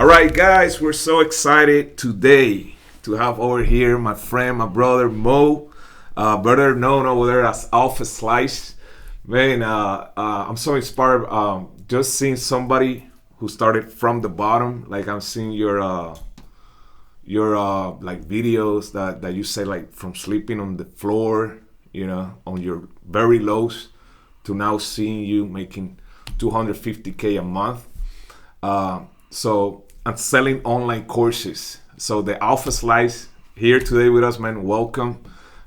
All right, guys, we're so excited today to have over here my friend, my brother Mo, better known over there as AlphaSlice. Man, I'm so inspired just seeing somebody who started from the bottom. Like I'm seeing your like videos that you say like from sleeping on the floor, on your very lows to now seeing you making 250K a month. So I'm selling online courses. So the AlphaSlice here today with us, man. Welcome.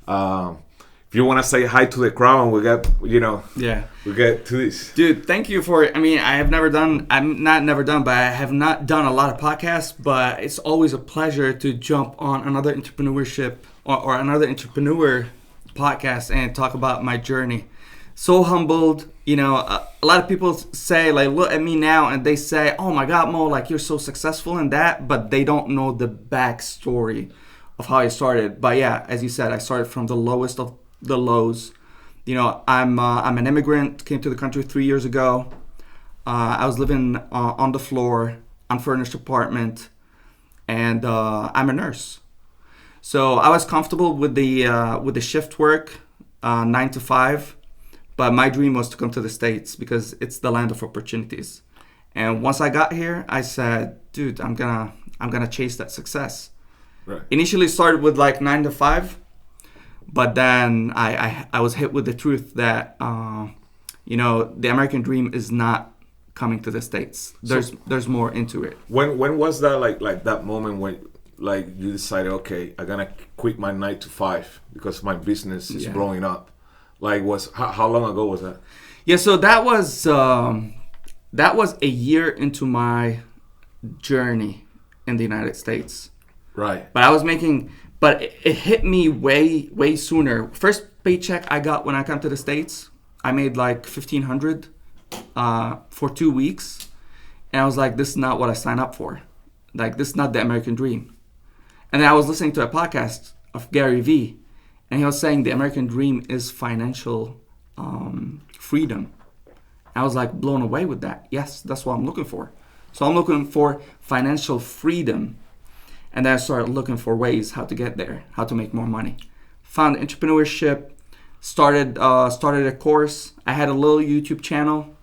If you want to say hi to the crowd, we get to this. Dude, thank you for. I have never done. But I have not done a lot of podcasts. But it's always a pleasure to jump on another entrepreneurship or another entrepreneur podcast and talk about my journey. So humbled. A lot of people say, like, look at me now, and they say, oh my God, Mo, like, you're so successful in that, but they don't know the backstory of how I started. But yeah, as you said, I started from the lowest of the lows. I'm an immigrant, came to the country 3 years ago. I was living on the floor, unfurnished apartment, and I'm a nurse. So I was comfortable with the shift work, 9 to 5. But my dream was to come to the States because it's the land of opportunities. And once I got here, I said, dude, I'm gonna chase that success. Right. Initially started with like 9 to 5, but then I was hit with the truth that the American dream is not coming to the States. There's more into it. When was that like that moment when like you decided, okay, I'm gonna quit my 9 to 5 because my business is blowing up? Like, how long ago was that? Yeah, so that was a year into my journey in the United States. Right. But it hit me way sooner. First paycheck I got when I come to the States, I made like $1,500 for 2 weeks, and I was like, this is not what I signed up for. Like, this is not the American dream. And then I was listening to a podcast of Gary Vee. And he was saying the American dream is financial freedom. I was like blown away with that. Yes, that's what I'm looking for. So I'm looking for financial freedom. And then I started looking for ways how to get there, how to make more money. Found entrepreneurship, started a course. I had a little YouTube channel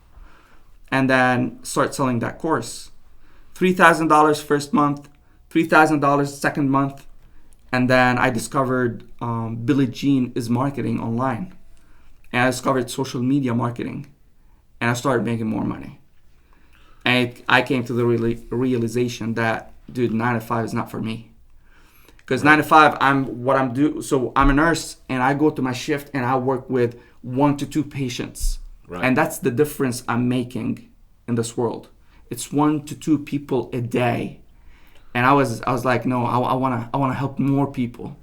and then started selling that course. $3,000 first month, $3,000 second month. And then I discovered Billie Jean is marketing online. And I discovered social media marketing. And I started making more money. And I came to the realization that, dude, 9 to 5 is not for me. Because 9 to 5, So I'm a nurse, and I go to my shift, and I work with 1 to 2 patients. Right. And that's the difference I'm making in this world. It's 1 to 2 people a day. And I was like, no, I wanna help more people.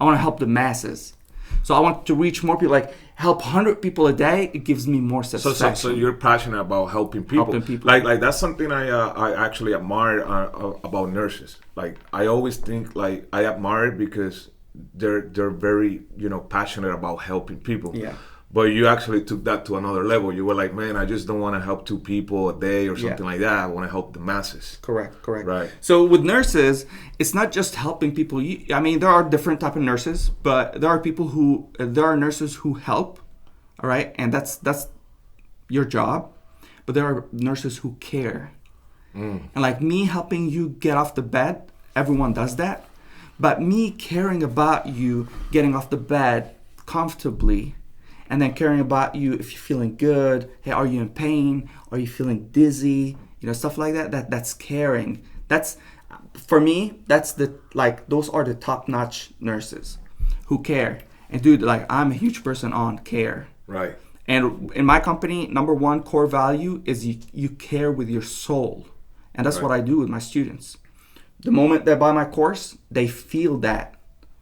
I wanna help the masses. So I want to reach more people. Like, help 100 people a day. It gives me more satisfaction. So you're passionate about helping people. Like that's something I actually admire about nurses. Like, I always think like I admire it because they're very passionate about helping people. Yeah. But you actually took that to another level. You were like, man, I just don't want to help 2 people a day or something like that. I want to help the masses. Correct. Right. So with nurses, it's not just helping people. There are different type of nurses, but there are nurses who help, all right? And that's your job. But there are nurses who care. And like me helping you get off the bed, everyone does that. But me caring about you getting off the bed comfortably, and then caring about you if you're feeling good. Hey, are you in pain? Are you feeling dizzy? Stuff like that. That's caring. That's, for me, those are the top-notch nurses who care. And dude, like, I'm a huge person on care. Right. And in my company, number 1 core value is you care with your soul. And that's what I do with my students. The moment they buy my course, they feel that.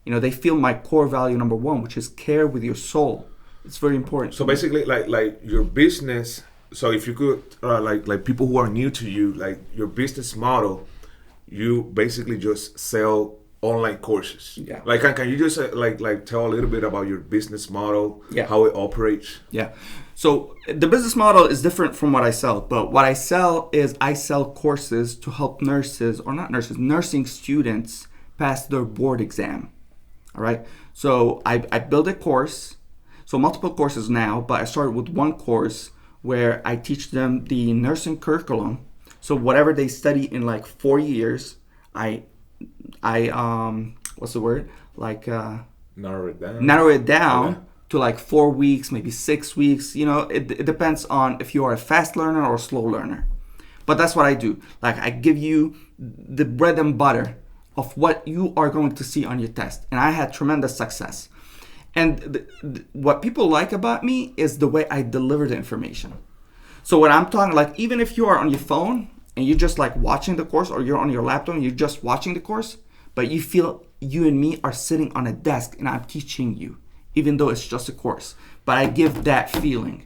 They feel my core value number 1, which is care with your soul. It's very important. So basically, like your business. So if you could, like people who are new to you, like your business model, you basically just sell online courses. Yeah. Like, can you just like tell a little bit about your business model? Yeah. How it operates? Yeah. So the business model is different from what I sell, but what I sell is I sell courses to help nurses, or not nurses, nursing students pass their board exam. All right. So I build a course, so multiple courses now, but I started with one course where I teach them the nursing curriculum. So whatever they study in like 4 years, I what's the word? Like Narrow it down. Okay. To like 4 weeks, maybe 6 weeks. You know, it depends on if you are a fast learner or a slow learner. But that's what I do. Like, I give you the bread and butter of what you are going to see on your test. And I had tremendous success. And what people like about me is the way I deliver the information. So when I'm talking, like, even if you are on your phone and you're just like watching the course, or you're on your laptop and you're just watching the course, but you feel you and me are sitting on a desk and I'm teaching you, even though it's just a course. But I give that feeling.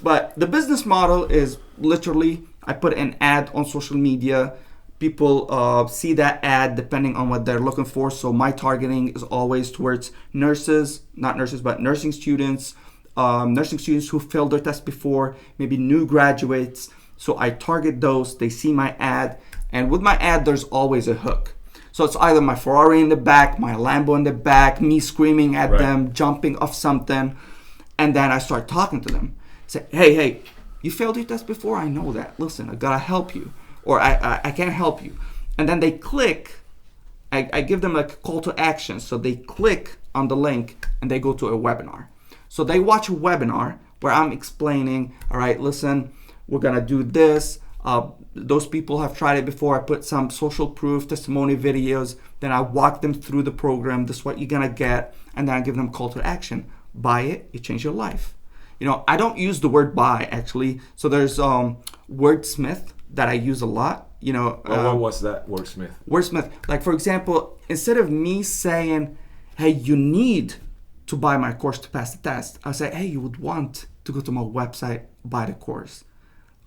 But the business model is literally, I put an ad on social media. People see that ad depending on what they're looking for. So my targeting is always towards nurses, not nurses, but nursing students who failed their test before, maybe new graduates. So I target those, they see my ad, and with my ad, there's always a hook. So it's either my Ferrari in the back, my Lambo in the back, me screaming at them, jumping off something, and then I start talking to them. Say, hey, you failed your test before? I know that. Listen, I gotta help you, or I can't help you. And then they click, I give them like a call to action. So they click on the link and they go to a webinar. So they watch a webinar where I'm explaining, all right, listen, we're gonna do this. Those people have tried it before. I put some social proof, testimony videos. Then I walk them through the program. This is what you're gonna get. And then I give them a call to action. Buy it, it changed your life. You know, I don't use the word buy actually. So there's wordsmith that I use a lot. You know, what was that, wordsmith? Wordsmith. Like, for example, instead of me saying, hey, you need to buy my course to pass the test, I'll say, hey, you would want to go to my website, buy the course.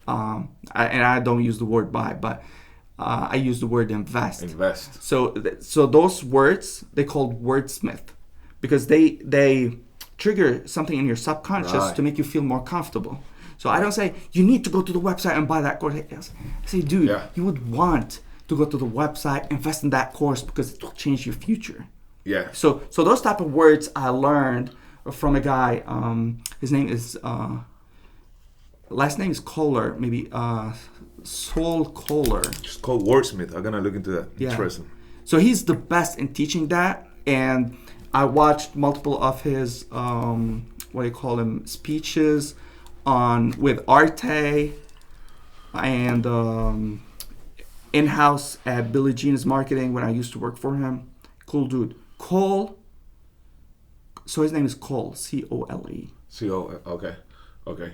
I don't use the word buy, but I use the word invest. Invest. So those words, they called wordsmith, because they trigger something in your subconscious to make you feel more comfortable. So I don't say, you need to go to the website and buy that course. I say, dude, you would want to go to the website, invest in that course, because it will change your future. Yeah. So those type of words I learned from a guy. His name is last name is Kohler, maybe Saul Kohler. It's called wordsmith. I'm gonna look into that. Yeah. Interesting. So he's the best in teaching that, and I watched multiple of his speeches with Arte and in-house at Billie Jean's marketing when I used to work for him. Cool dude. Cole. So his name is Cole, Cole. Okay.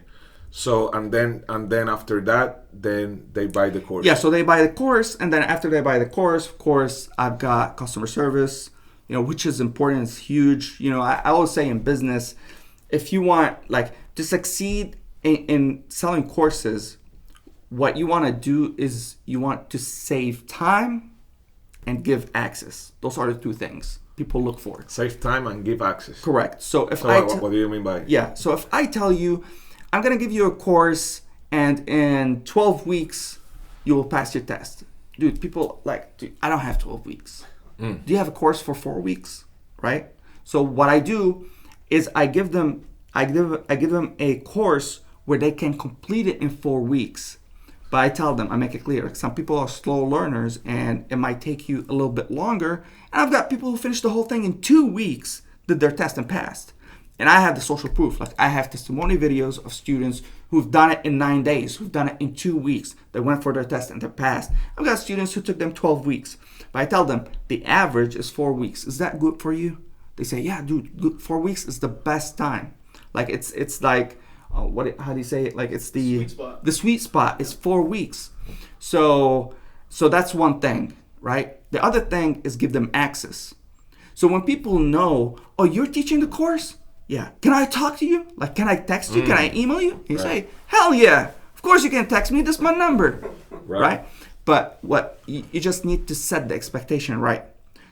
So and then after that, then they buy the course. Yeah, so they buy the course, and then after they buy the course, of course, I've got customer service, you know, which is important. It's huge. You know, I always say in business, if you want like to succeed in selling courses, what you want to do is you want to save time and give access. Those are the two things people look for. Save time and give access. Correct. So what do you mean by? Yeah. So if I tell you, I'm gonna give you a course, and in 12 weeks you will pass your test, dude. People like, dude, I don't have 12 weeks. Do you have a course for 4 weeks, right? So what I do is I give them a course where they can complete it in 4 weeks. But I tell them, I make it clear, like some people are slow learners and it might take you a little bit longer. And I've got people who finished the whole thing in 2 weeks, did their test and passed. And I have the social proof. Like I have testimony videos of students who've done it in 9 days, who've done it in 2 weeks. They went for their test and they passed. I've got students who took them 12 weeks. But I tell them the average is 4 weeks. Is that good for you? They say, yeah, dude, 4 weeks is the best time. Like it's like, how do you say it? Like it's the sweet spot is 4 weeks. So that's one thing, right? The other thing is give them access. So when people know, oh, you're teaching the course? Yeah. Can I talk to you? Like, can I text you? Can I email you? You say, hell yeah. Of course you can text me. This is my number. Right? But you just need to set the expectation right.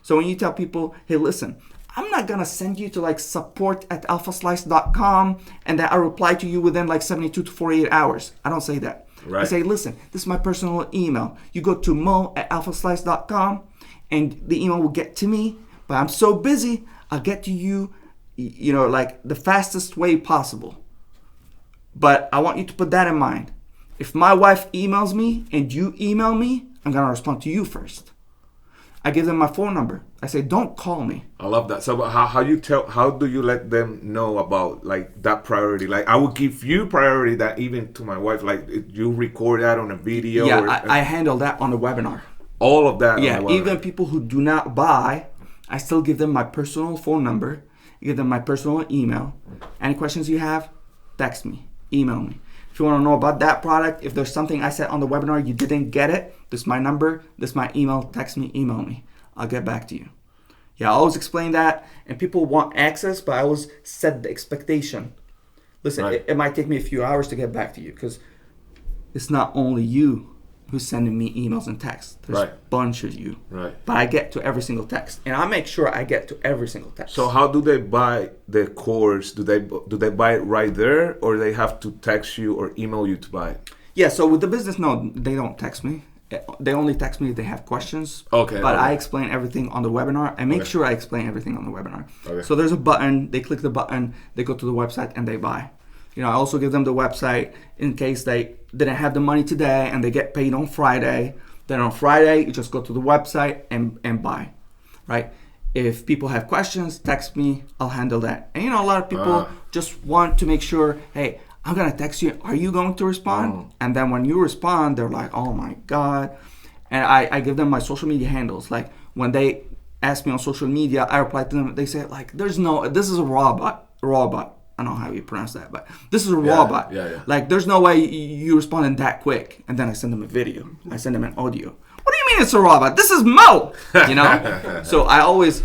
So when you tell people, hey, listen, I'm not going to send you to like support@alphaslice.com and that I'll reply to you within like 72 to 48 hours. I don't say that. Right. I say, listen, this is my personal email. You go to mo@alphaslice.com and the email will get to me, but I'm so busy, I'll get to you, like the fastest way possible. But I want you to put that in mind. If my wife emails me and you email me, I'm going to respond to you first. I give them my phone number. I say, don't call me. I love that. So how do you let them know about like that priority? Like I would give you priority that even to my wife, like you record that on a video. Yeah, I handle that on the webinar. All of that. Yeah, even people who do not buy, I still give them my personal phone number, give them my personal email. Any questions you have, text me, email me. If you want to know about that product, if there's something I said on the webinar, you didn't get it, this is my number, this is my email, text me, email me. I'll get back to you. Yeah, I always explain that, and people want access, but I always set the expectation. Listen, right. it might take me a few hours to get back to you because it's not only you who's sending me emails and texts. There's right. a bunch of you. Right. But I get to every single text, and I make sure I get to every single text. So how do they buy the course? Do they buy it right there, or they have to text you or email you to buy it? Yeah, so with the business, no, they don't text me. They only text me if they have questions. Okay. But okay. I explain everything on the webinar. I make sure I explain everything on the webinar. Okay. So there's a button. They click the button. They go to the website and they buy. I also give them the website in case they didn't have the money today and they get paid on Friday. Then on Friday, you just go to the website and buy, right? If people have questions, text me. I'll handle that. And a lot of people just want to make sure, hey, I'm going to text you. Are you going to respond? And then when you respond, they're like, oh my God. And I give them my social media handles. Like when they ask me on social media, I reply to them. They say like, this is a raw bot. I don't know how you pronounce that, but this is a raw bot. Yeah. Like there's no way you responding that quick. And then I send them a video. I send them an audio. What do you mean it's a raw bot? This is Mo, So I always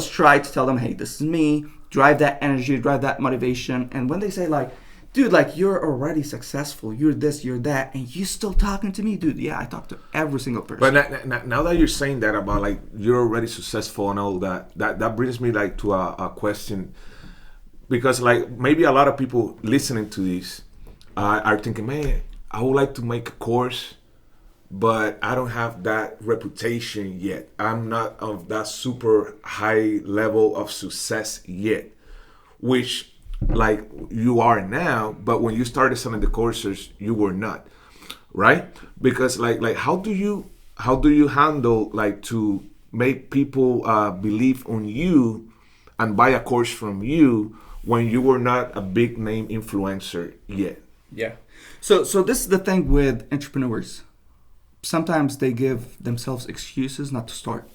try to tell them, hey, this is me. Drive that energy, drive that motivation. And when they say like, dude, like you're already successful, you're this, you're that, and you still talking to me, dude. Yeah, I talk to every single person. But now that you're saying that about like you're already successful and all that brings me like to a question, because like maybe a lot of people listening to this are thinking, man, I would like to make a course, but I don't have that reputation yet. I'm not of that super high level of success yet, which like you are now, but when you started selling the courses, you were not, right? Because like how do you handle like to make people believe on you and buy a course from you when you were not a big name influencer yet? Yeah. So this is the thing with entrepreneurs. Sometimes they give themselves excuses not to start.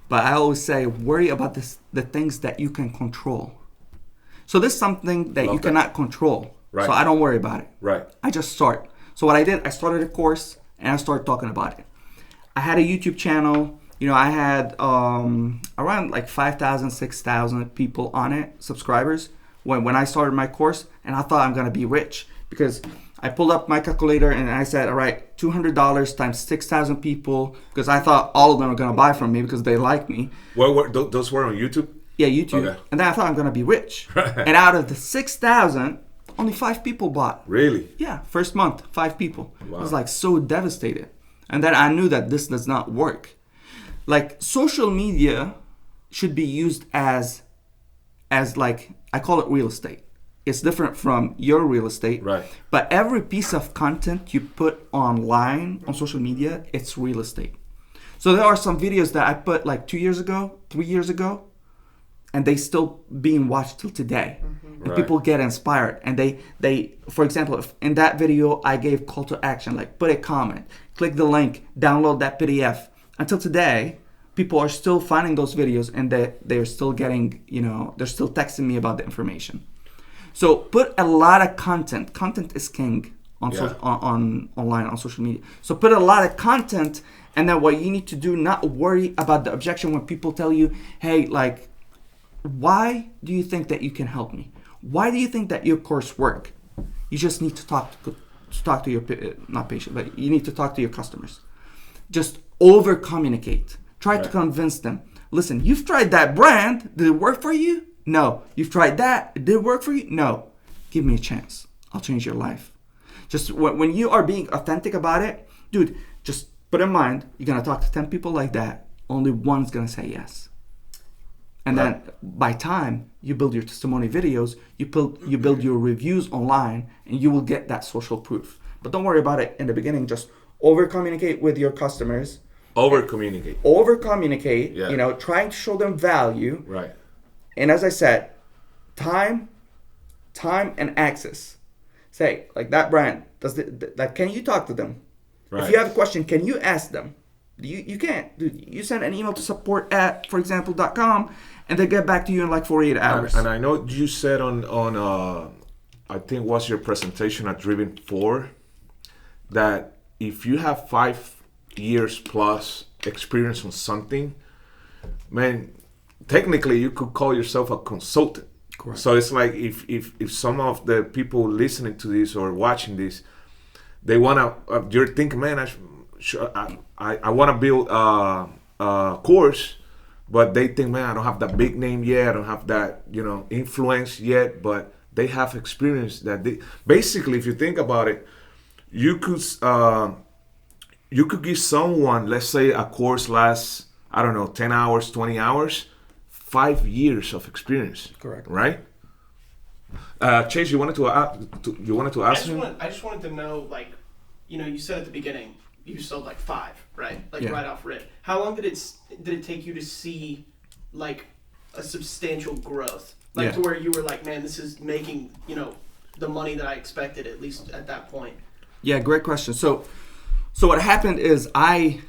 But I always say, worry about the things that you can control. So this is something that you cannot control. Right. So I don't worry about it. Right. I just start. So what I did, I started a course and I started talking about it. I had a YouTube channel. I had around like 5,000, 6,000 people on it, subscribers, when I started my course. And I thought I'm going to be rich because I pulled up my calculator and I said, all right, $200 times 6,000 people, because I thought all of them were going to buy from me because they like me. Well, those were on YouTube? Yeah, YouTube. Okay. And then I thought I'm going to be rich. And out of the 6,000, only 5 people bought. Really? Yeah, first month, 5 people. Wow. I was like so devastated. And then I knew that this does not work. Like social media should be used as like, I call it real estate. It's different from your real estate. Right. But every piece of content you put online on social media, it's real estate. So there are some videos that I put like 2 years ago, 3 years ago, and they still being watched till today. And right. People get inspired. And they, for example, if in that video, I gave call to action, like put a comment, click the link, download that PDF. Until today, people are still finding those videos and they're still getting, they're still texting me about the information. So put a lot of content. Content is king on online, on social media. So put a lot of content, and then what you need to do, not worry about the objection when people tell you, hey, like, why do you think that you can help me? Why do you think that your course work? You just need to talk to your, not patient, but you need to talk to your customers. Just over communicate. Try to convince them. Listen, you've tried that brand. Did it work for you? No. You've tried that. Did it work for you? No. Give me a chance. I'll change your life. Just when you are being authentic about it, dude, just put in mind, you're going to talk to 10 people like that. Only one's going to say yes. And then by time you build your testimony videos, you build your reviews online, and you will get that social proof. But don't worry about it in the beginning. Just over-communicate with your customers. Over-communicate. Yeah. Trying to show them value. Right. And as I said, time and access. Say, like that brand, can you talk to them? Right. If you have a question, can you ask them? You can't. Dude, you send an email to support@forexample.com, and they get back to you in like 48 hours. And I know you said on I think was your presentation at Driven 4 that if you have 5 years plus experience on something, man, technically you could call yourself a consultant. Correct. So it's like if some of the people listening to this or watching this, they wanna, you're thinking, man, I want to build a course, but they think, man, I don't have that big name yet, I don't have that influence yet, but they have experience that they basically, if you think about it, you could give someone, let's say a course lasts, I don't know, 10 hours, 20 hours, 5 years of experience. Correct. Right? Chase, you wanted to ask me? I just wanted to know, like, you said at the beginning you sold like 5, right? Like right off rip. How long did it take you to see like a substantial growth? Like to where you were like, man, this is making, the money that I expected, at least at that point. Yeah, great question. So what happened is I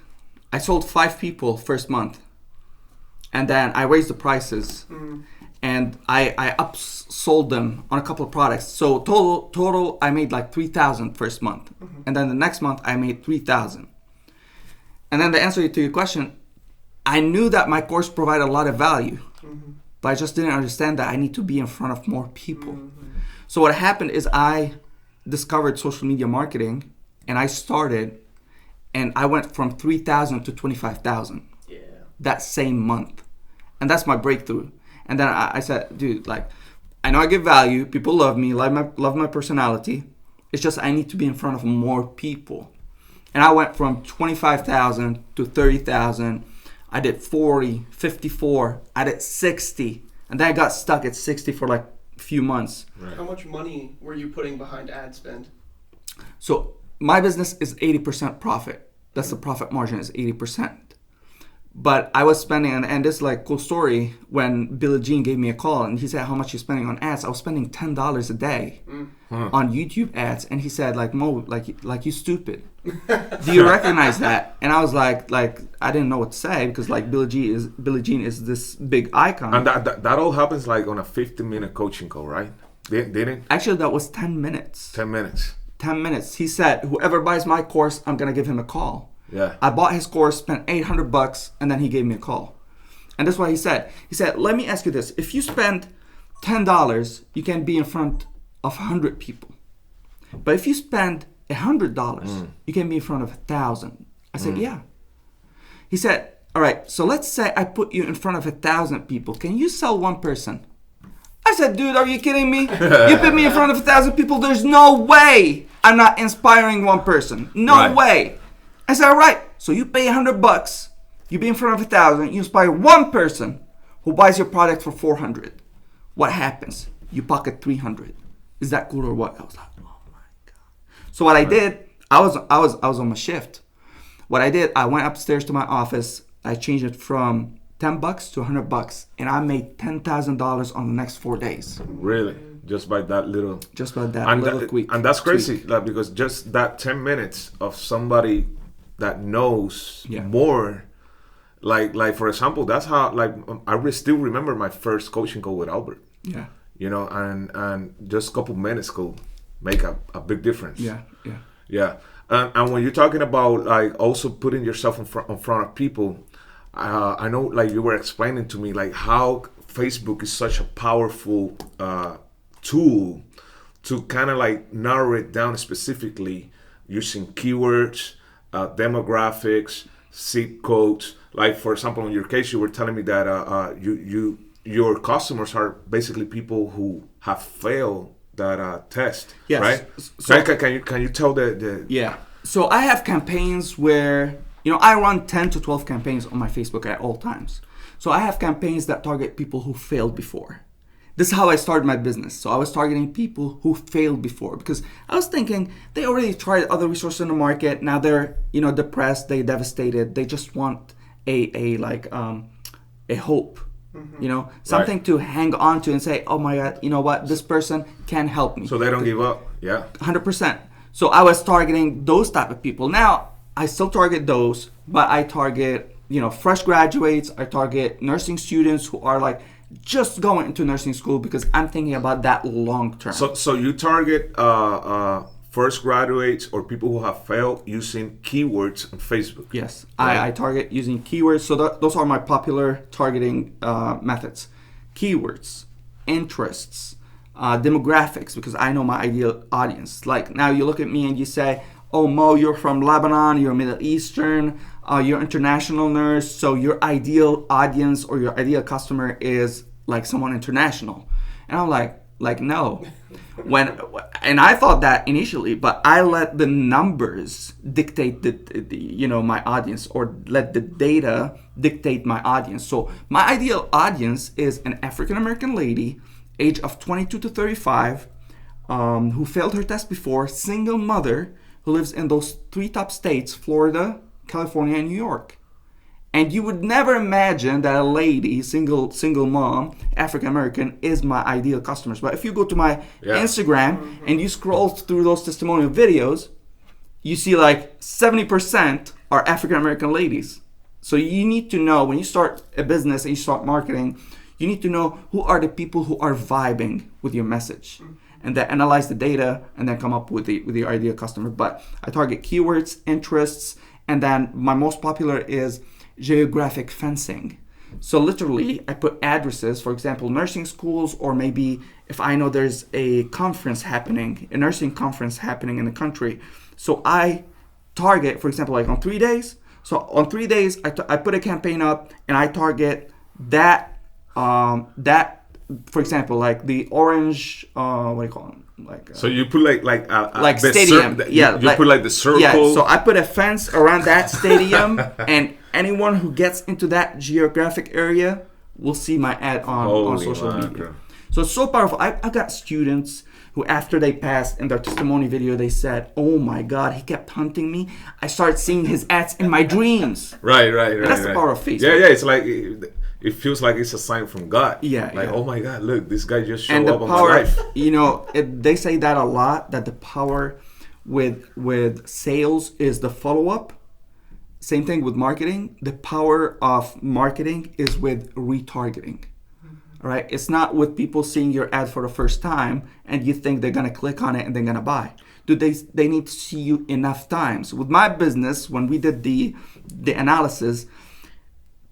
sold 5 people first month, and then I raised the prices, and I upsold them on a couple of products. So total I made like 3,000 first month, and then the next month I made 3,000. And then the answer to your question, I knew that my course provided a lot of value, but I just didn't understand that I need to be in front of more people. So what happened is I discovered social media marketing, and I started, and I went from 3,000 to 25,000 that same month. And that's my breakthrough. And then I said, dude, like, I know I give value. People love me, love my personality. It's just I need to be in front of more people. And I went from 25,000 to 30,000. I did 40, 54. I did 60. And then I got stuck at 60 for like a few months. Right. How much money were you putting behind ad spend? So my business is 80% profit. That's the profit margin is 80%. But I was spending, and this is like cool story, when Billie Jean gave me a call and he said, how much you spending on ads? I was spending $10 a day on YouTube ads. And he said, like, Mo, like you stupid. Do you recognize that? And I was like, I didn't know what to say, because like Billie Jean is this big icon. And that all happens like on a 15-minute coaching call, right? Didn't? Actually, that was 10 minutes. 10 minutes. 10 minutes. He said, whoever buys my course, I'm going to give him a call. Yeah. I bought his course, spent $800, and then he gave me a call. And that's what he said. He said, let me ask you this. If you spend $10, you can be in front of 100 people. But if you spend $100, you can be in front of 1,000. I said, yeah. He said, all right, so let's say I put you in front of 1,000 people. Can you sell one person? I said, dude, are you kidding me? You put me in front of 1,000 people. There's no way I'm not inspiring one person. No way. I said, all right, so you pay $100, you be in front of 1,000, you inspire one person who buys your product for $400. What happens? You pocket $300. Is that cool or what? I was like, oh my God. So what I did, I was on my shift. What I did, I went upstairs to my office. I changed it from $10 to $100, and I made $10,000 on the next 4 days. Really? Just by that little. Just by that little tweak. And that's crazy, like, because just that 10 minutes of somebody that knows more, like for example, that's how, like, I still remember my first coaching call with Albert. Yeah. And just a couple minutes could make a big difference. Yeah. And when you're talking about like also putting yourself in front of people, I know, like, you were explaining to me like how Facebook is such a powerful tool to kind of like narrow it down specifically using keywords, demographics, zip codes. like for example, in your case, you were telling me that your customers are basically people who have failed that test, Yes. right? So, Can you tell the yeah. So I have campaigns where, I run 10 to 12 campaigns on my Facebook at all times. So I have campaigns that target people who failed before. This is how I started my business. So I was targeting people who failed before because I was thinking they already tried other resources in the market. Now they're, depressed, they devastated. They just want a hope, something to hang on to and say, oh my God, you know what? This person can help me. So they don't give up. Yeah. 100%. So I was targeting those type of people. Now I still target those, but I target, fresh graduates. I target nursing students who are like just going into nursing school because I'm thinking about that long term. So you target first graduates or people who have failed using keywords on Facebook. Yes, right? I target using keywords. So those are my popular targeting methods. Keywords, interests, demographics, because I know my ideal audience. Like now you look at me and you say, oh Mo, you're from Lebanon, you're Middle Eastern, you're international nurse, so your ideal audience or your ideal customer is like someone international. And I'm like no. And I thought that initially, but I let the numbers dictate my audience, or let the data dictate my audience. So my ideal audience is an African American lady, age of 22 to 35, who failed her test before, single mother, who lives in those 3 top states, Florida, California, and New York. And you would never imagine that a lady, single mom, African American, is my ideal customers. But if you go to my Instagram and you scroll through those testimonial videos, you see like 70% are African American ladies. So you need to know, when you start a business and you start marketing, you need to know who are the people who are vibing with your message. And then analyze the data and then come up with your ideal customer. But I target keywords, interests, and then my most popular is geographic fencing. So literally, I put addresses, for example, nursing schools, or maybe if I know there's a conference happening, a nursing conference happening in the country. So I target, for example, like on 3 days. So on 3 days, I put a campaign up and I target that, for example, like the orange, what do you call them? So you put like the stadium, you put like the circle. Yeah, so I put a fence around that stadium, and anyone who gets into that geographic area will see my ad on social media. So it's so powerful. I got students who, after they passed in their testimony video, they said, "Oh my God, he kept hunting me. I started seeing his ads in my dreams." Right. That's the power of Facebook. Yeah. It's like it feels like it's a sign from God. Yeah. Like, oh my God, look, this guy just and showed up the on power, my life. They say that a lot, that the power with sales is the follow-up. Same thing with marketing. The power of marketing is with retargeting. All right? It's not with people seeing your ad for the first time and you think they're going to click on it and they're going to buy. Dude, they need to see you enough times. With my business, when we did the analysis,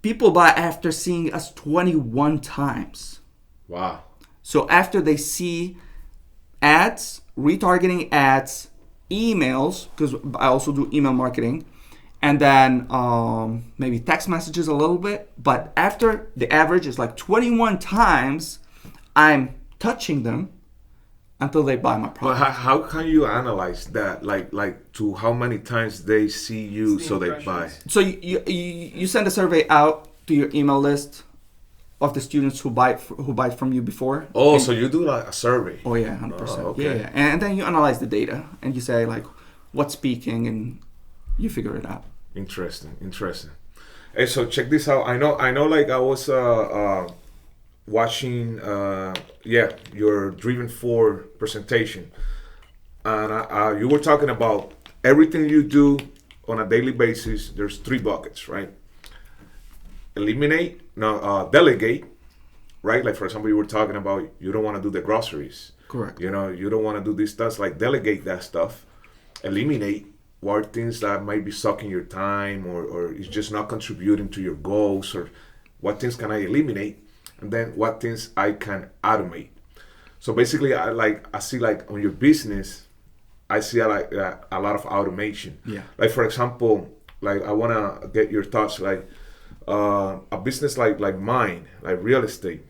people buy after seeing us 21 times. Wow. So after they see ads, retargeting ads, emails, because I also do email marketing, and then maybe text messages a little bit. But after, the average is like 21 times, I'm touching them until they buy my product. But how can you analyze that? Like to how many times they see you so they buy? So you send a survey out to your email list of the students who buy from you before. Oh, so you do like a survey? Oh yeah, 100%. Oh, okay. Yeah. And then you analyze the data and you say like what's speaking, and you figure it out. Interesting. Hey, so check this out. I know. Like I was watching, your Driven 4 presentation, and you were talking about everything you do on a daily basis. There's 3 buckets, right? Delegate, right? Like for example, you were talking about you don't want to do the groceries. Correct. You don't want to do this stuff. Like delegate that stuff. Eliminate what are things that might be sucking your time or is just not contributing to your goals, or what things can I eliminate, and then what things I can automate. So basically, I see like on your business, I see a lot of automation. Yeah. Like for example, like I want to get your thoughts. Like a business like mine, like real estate,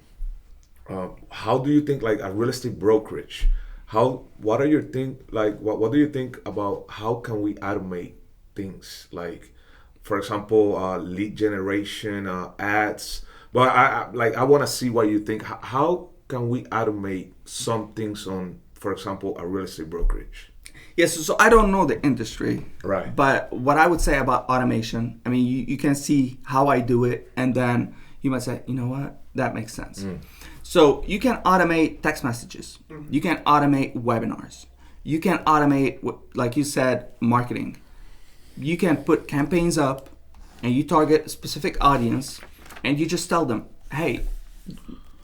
how do you think like a real estate brokerage? What are your what do you think about how can we automate things like, for example, lead generation, ads? But I want to see what you think. How can we automate some things on, for example, a real estate brokerage? Yes, so I don't know the industry. Right. But what I would say about automation, I mean, you can see how I do it, and then you might say, you know what, that makes sense. So you can automate text messages. You can automate webinars. You can automate, like you said, marketing. You can put campaigns up, and you target a specific audience, and you just tell them, hey,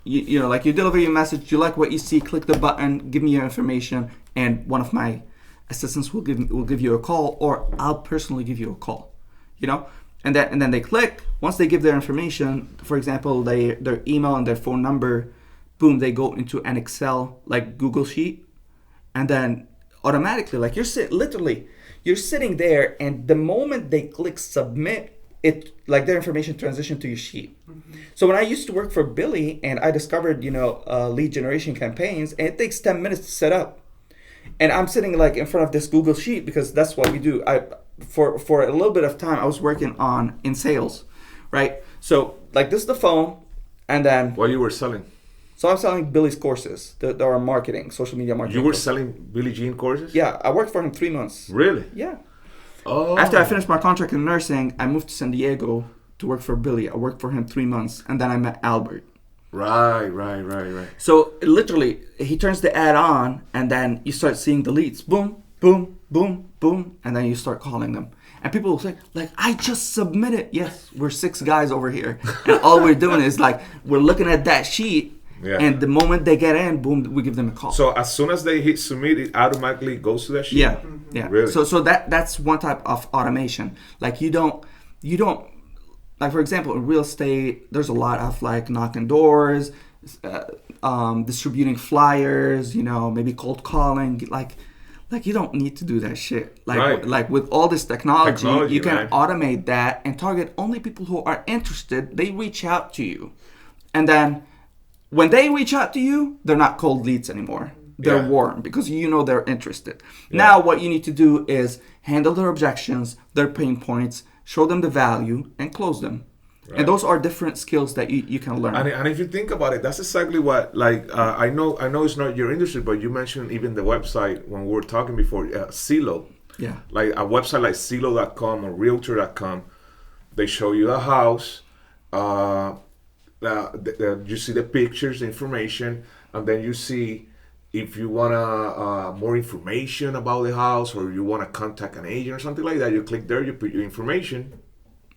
you know, like you deliver your message, you like what you see, click the button, give me your information, and one of my assistants will give you a call, or I'll personally give you a call, you know, and then they click. Once they give their information, for example, their email and their phone number, boom, they go into an Excel like Google Sheet, and then automatically, like you're sitting there, and the moment they click submit, it like their information transition to your sheet. So when I used to work for Billy, and I discovered, you know, lead generation campaigns, and it takes 10 minutes to set up. And I'm sitting like in front of this Google Sheet because that's what we do. For a little bit of time, I was working in sales, right? So like this is the phone, and then What you were selling? So I'm selling Billy's courses. There are marketing, social media marketing. You were courses. selling Billie Jean courses? Yeah, I worked for him 3 months. Really? Yeah. Oh. After I finished my contract in nursing, I moved to San Diego to work for Billy. I worked for him 3 months, and then I met Albert. Right. So literally, he turns the ad on, and then you start seeing the leads. Boom, boom, boom, boom, and then you start calling them. And people will say, like, I just submitted. Yes, we're 6 guys over here, and all we're doing is like we're looking at that sheet. Yeah. And the moment they get in, boom, we give them a call. So as soon as they hit submit, it automatically goes to that sheet? Yeah, yeah. Really? So that's one type of automation. Like you don't, like for example, in real estate, there's a lot of like knocking doors, distributing flyers, you know, maybe cold calling, like you don't need to do that shit. Like with all this technology you can automate that and target only people who are interested. They reach out to you, and then when they reach out to you, they're not cold leads anymore. They're warm because you know they're interested. Yeah. Now what you need to do is handle their objections, their pain points, show them the value, and close them. Right. And those are different skills that you can learn. And if you think about it, that's exactly what, like, I know it's not your industry, but you mentioned even the website when we were talking before, Zillow. Yeah. Like a website like Zillow.com or Realtor.com, they show you a house, you see the pictures, the information, and then you see if you want more information about the house, or you want to contact an agent or something like that. You click there, you put your information,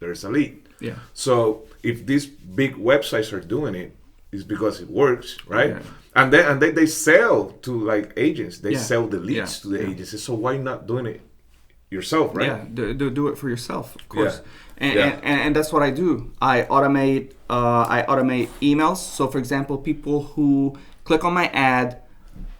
there's a lead. Yeah. So if these big websites are doing it, it's because it works, right? Yeah. And then they sell to like agents. They sell the leads to the agencies. So why not doing it yourself, right? Yeah, do it for yourself, of course. Yeah. And that's what I do. I automate emails. So for example, people who click on my ad,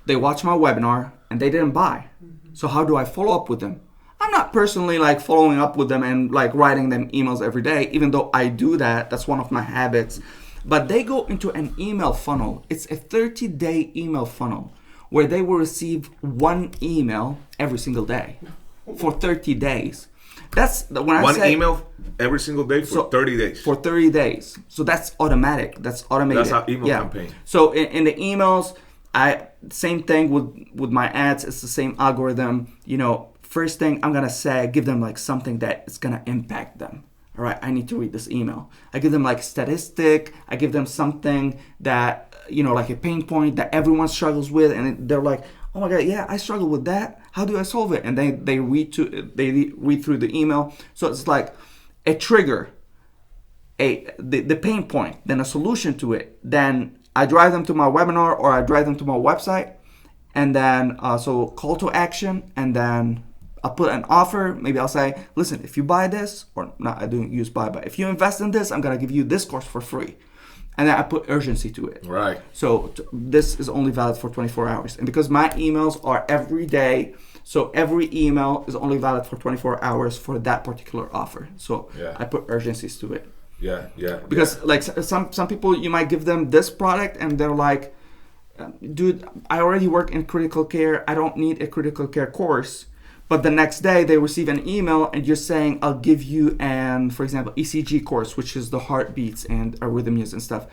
they watch my webinar and they didn't buy. So how do I follow up with them? I'm not personally like following up with them and like writing them emails every day, even though I do that. That's one of my habits. But they go into an email funnel. It's a 30-day email funnel where they will receive 1 email every single day for 30 days. That's when I say one email every single day for 30 days. For 30 days. So that's automatic. That's automated. That's our email campaign. So in the emails, same thing with my ads. It's the same algorithm. You know, first thing I'm gonna say, give them like something that is gonna impact them. All right, I need to read this email. I give them like a statistic. I give them something that, you know, like a pain point that everyone struggles with, and they're like, oh my God, yeah, I struggle with that. How do I solve it? And they read through the email. So it's like a trigger, the pain point, then a solution to it. Then I drive them to my webinar, or I drive them to my website, and then so call to action, and then I'll put an offer. Maybe I'll say, listen, if you buy this, or not, I don't use buy, but if you invest in this, I'm gonna give you this course for free. And then I put urgency to it. Right. So this is only valid for 24 hours. And because my emails are every day, so every email is only valid for 24 hours for that particular offer. So I put urgencies to it. Yeah. Because like some people, you might give them this product and they're like, dude, I already work in critical care. I don't need a critical care course. But the next day they receive an email and you're saying, I'll give you for example, ECG course, which is the heartbeats and arrhythmias and stuff.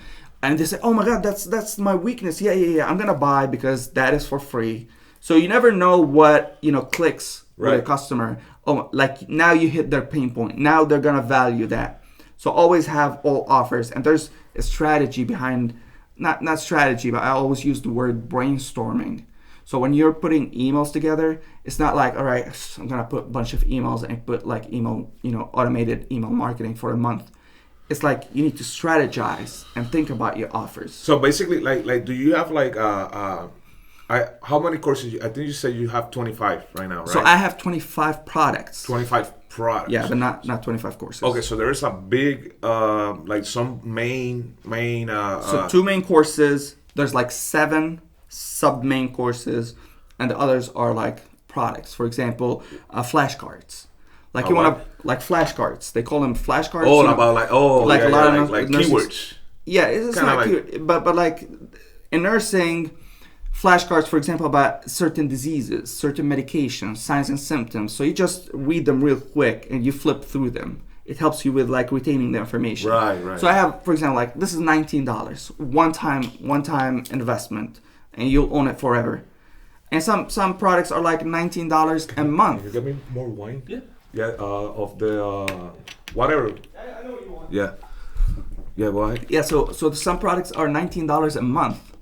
And they say, oh my God, that's my weakness. Yeah. I'm going to buy because that is for free. So you never know what, clicks with a customer. Oh, like now you hit their pain point. Now they're going to value that. So always have all offers. And there's a strategy behind, not strategy, but I always use the word brainstorming. So when you're putting emails together, it's not like, all right, I'm going to put a bunch of emails and put like email, automated email marketing for a month. It's like you need to strategize and think about your offers. So basically, like, do you have like, how many courses? I think you said you have 25 right now, right? So I have 25 products. 25 products. Yeah, but not 25 courses. Okay, so there is a big, like some main. So 2 main courses. There's like 7 sub-main courses, and the others are like products. For example, flashcards. Like you want to like flashcards. They call them flashcards. All about like a lot of like nurses, keywords. Yeah, it's not like, keyword, but like in nursing, flashcards, for example, about certain diseases, certain medications, signs and symptoms. So you just read them real quick and you flip through them. It helps you with like retaining the information. Right. So I have, for example, like this is $19, one time investment, and you'll own it forever. And some products are like $19 a month. Can you get me more wine? Yeah. Yeah, of the whatever. I know what you want. Yeah, go ahead. Yeah, so some products are $19 a month.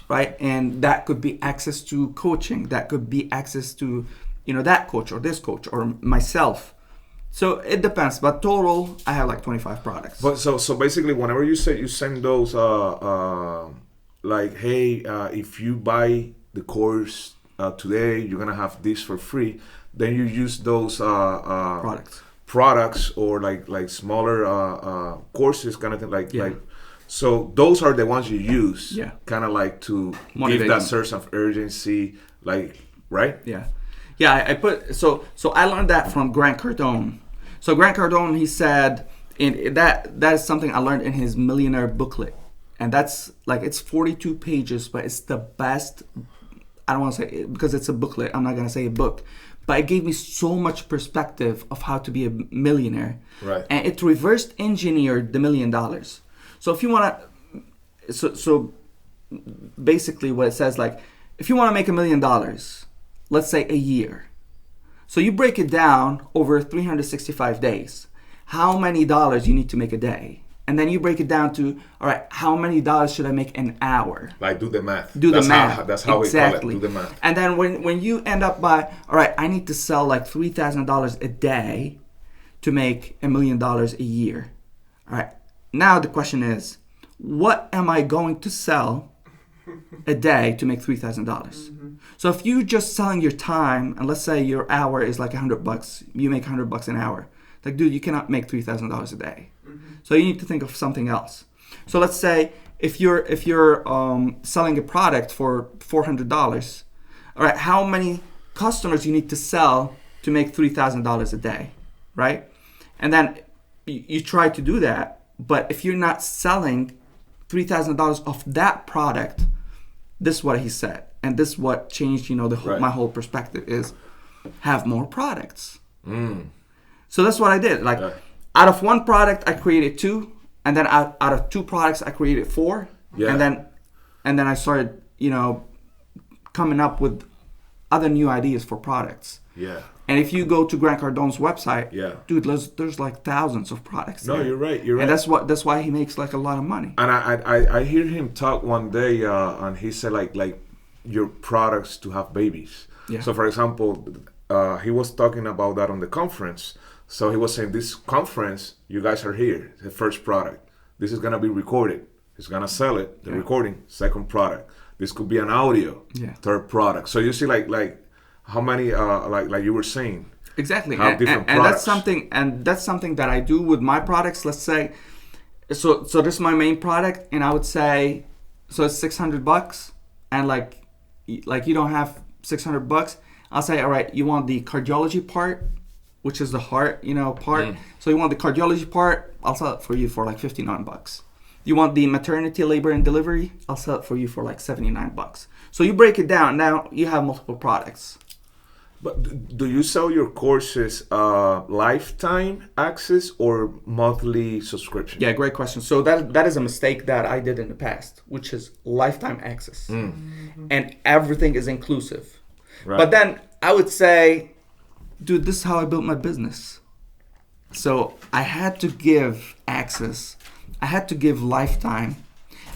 Right? And that could be access to coaching. That could be access to, that coach or this coach or myself. So it depends. But total, I have like 25 products. But so basically, whenever you send those, like, hey, if you buy the course today, you're gonna have this for free. Then you use those products or like smaller courses, kind of thing, like. So those are the ones you use, kind of like to give that sense of urgency, like, right? Yeah. I put so I learned that from Grant Cardone. So Grant Cardone, he said that is something I learned in his Millionaire booklet, and that's like it's 42 pages, but it's the best. I don't want to say it because it's a booklet. I'm not gonna say a book. But it gave me so much perspective of how to be a millionaire. Right. And it reversed engineered the $1 million. So if you want to, so basically what it says, like, if you want to make $1 million, let's say a year. So you break it down over 365 days. How many dollars you need to make a day? And then you break it down to, all right, how many dollars should I make an hour? Like do the math. That's how exactly. We call it, do the math. And then when you end up by, all right, I need to sell like $3,000 a day to make $1 million a year. All right, now the question is, what am I going to sell a day to make $3,000? Mm-hmm. So if you're just selling your time, and let's say your hour is like $100, you make $100 an hour. Like, dude, you cannot make $3,000 a day. So you need to think of something else. So let's say if you're selling a product for $400, all right, how many customers you need to sell to make $3,000 a day, right? And then you try to do that, but if you're not selling $3,000 of that product, this is what he said, and this is what changed, my whole perspective is have more products. So that's what I did. Like. Out of one product, I created 2, and then out of 2 products, I created 4, and then I started, coming up with other new ideas for products. Yeah. And if you go to Grant Cardone's website, dude, there's like thousands of products. No, there. You're right. And that's why he makes like a lot of money. And I hear him talk one day, and he said like your products to have babies. Yeah. So for example, he was talking about that on the conference. So he was saying, this conference, you guys are here, the first product. This is going to be recorded. He's going to sell it, the recording, second product. This could be an audio, third product. So you see like how many, like you were saying. Exactly. Have different products. And that's something that I do with my products. Let's say, so this is my main product, and I would say, so it's $600, and like you don't have $600. I'll say, all right, you want the cardiology part, which is the heart, part. So you want the cardiology part, I'll sell it for you for like $59. You want the maternity, labor, and delivery, I'll sell it for you for like $79. So you break it down. Now you have multiple products. But do you sell your courses lifetime access or monthly subscription? Yeah, great question. So that is a mistake that I did in the past, which is lifetime access. And everything is inclusive. Right. But then I would say, dude, this is how I built my business. So I had to give access. I had to give lifetime.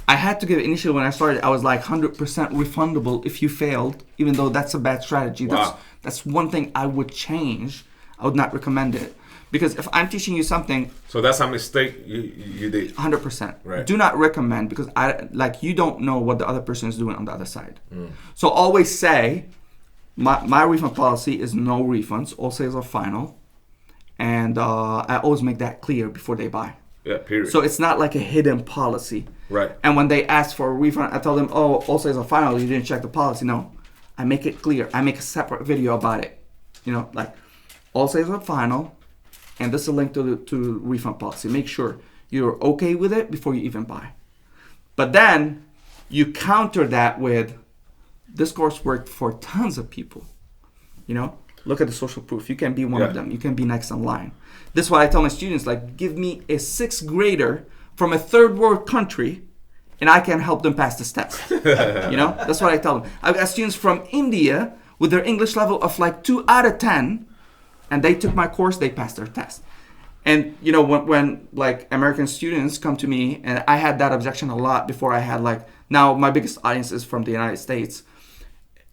I had to give, initially when I started, I was like 100% refundable if you failed, even though that's a bad strategy. Wow. That's one thing I would change. I would not recommend it. Because if I'm teaching you something... So that's a mistake you did. 100%. Right. Do not recommend, because you don't know what the other person is doing on the other side. So always say, my refund policy is no refunds. All sales are final. And I always make that clear before they buy. Yeah, period. So it's not like a hidden policy. Right. And when they ask for a refund, I tell them, oh, all sales are final. You didn't check the policy. No. I make it clear. I make a separate video about it. Like all sales are final. And this is a link to refund policy. Make sure you're okay with it before you even buy. But then you counter that with, this course worked for tons of people. Look at the social proof. You can be one of them. You can be next in line. This is what I tell my students, like, give me a 6th grader from a third world country and I can help them pass this test. That's what I tell them. I've got students from India with their English level of like 2 out of 10, and they took my course, they passed their test. And when like American students come to me, and I had that objection a lot before I had now my biggest audience is from the United States.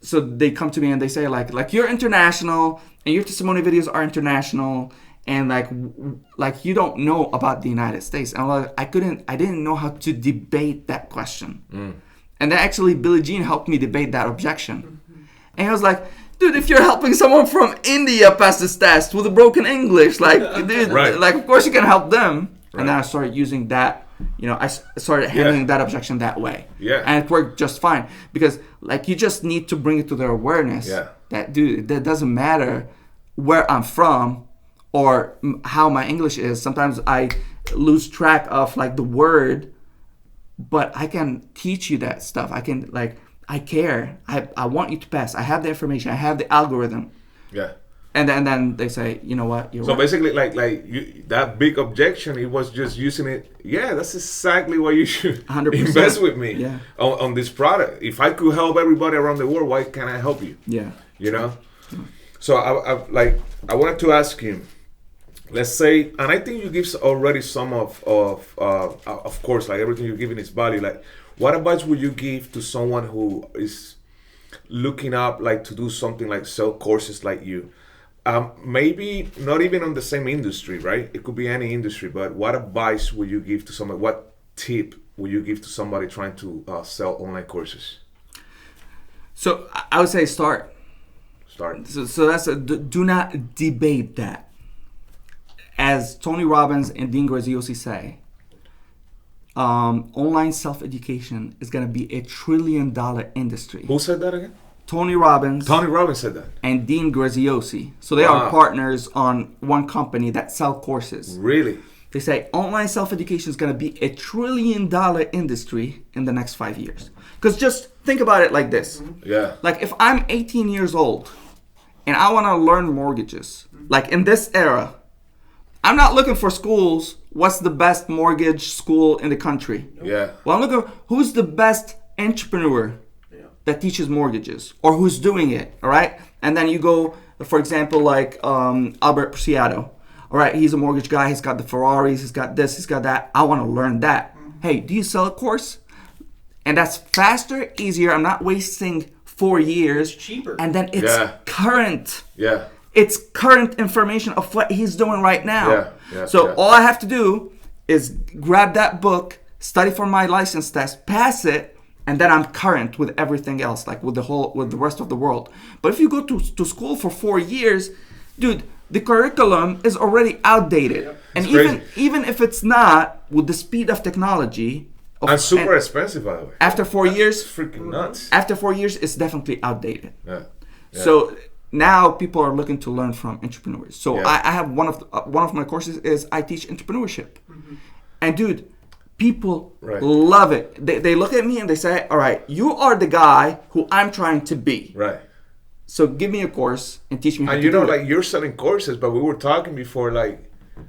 So they come to me and they say like you're international and your testimony videos are international, and like you don't know about the United States. And I didn't know how to debate that question. And then actually Billie Jean helped me debate that objection. And I was like, dude, if you're helping someone from India pass this test with a broken English, dude, right. Of course you can help them. Right. And then I started using that, I started handling that objection that way. Yeah. And it worked just fine, because you just need to bring it to their awareness that, dude, that doesn't matter where I'm from or how my English is. Sometimes I lose track of the word, but I can teach you that stuff. I can I care. I want you to pass. I have the information. I have the algorithm. Yeah. And then they say, you know what? You're so right. basically, that big objection, it was just using it. Yeah, that's exactly what you should 100%. invest with me Yeah. on this product. If I could help everybody around the world, why can't I help you? Yeah. So I wanted to ask you. Let's say, and I think you give already some of course, everything you're giving is value. What advice would you give to someone who is looking up to do something like sell courses like you? Maybe not even on the same industry, right? It could be any industry, but what advice would you give to someone? What tip would you give to somebody trying to sell online courses? So I would say start. So that's do not debate that. As Tony Robbins and Dean Graziosi say, online self-education is going to be $1 trillion industry. Who said that again? Tony Robbins said that. And Dean Graziosi. So they are partners on one company that sell courses. Really? They say online self-education is going to be $1 trillion industry in the next 5 years. Because just think about it like this. Yeah. If I'm 18 years old and I want to learn mortgages, in this era, I'm not looking for schools. What's the best mortgage school in the country? Yeah. Well, I'm looking who's the best entrepreneur that teaches mortgages, or who's doing it. All right. And then you go, for example, Albert Preciado. All right. He's a mortgage guy. He's got the Ferraris. He's got this. He's got that. I want to learn that. Hey, do you sell a course? And that's faster, easier. I'm not wasting 4 years. It's cheaper. And then it's current. Yeah. It's current information of what he's doing right now. So all I have to do is grab that book, study for my license test, pass it, and then I'm current with everything else, with the rest of the world. But if you go to school for 4 years, dude, the curriculum is already outdated. Yep. And even if it's not, with the speed of technology, and super expensive, by the way. After 4 years, freaking nuts. After 4 years, it's definitely outdated. Yeah. So now people are looking to learn from entrepreneurs. So Yeah. I have one of my courses is I teach entrepreneurship, and dude, people Right. love it. They look at me and they say, "All right, you are the guy who I'm trying to be. Right. So give me a course and teach me how And to you know, do it." like you're selling courses, but we were talking before, like,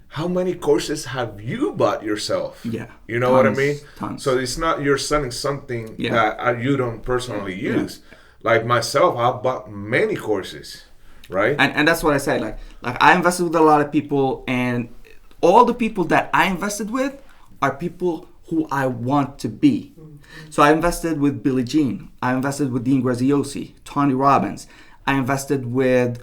how many courses have you bought yourself? Yeah. You know what I Tons, mean? tons. So it's not you're selling something Yeah. that you don't personally use. Like myself, I've bought many courses, right? And that's what I say. Like I invested with a lot of people, and all the people that I invested with are people who I want to be. So I invested with Billie Jean. I invested with Dean Graziosi, Tony Robbins. I invested with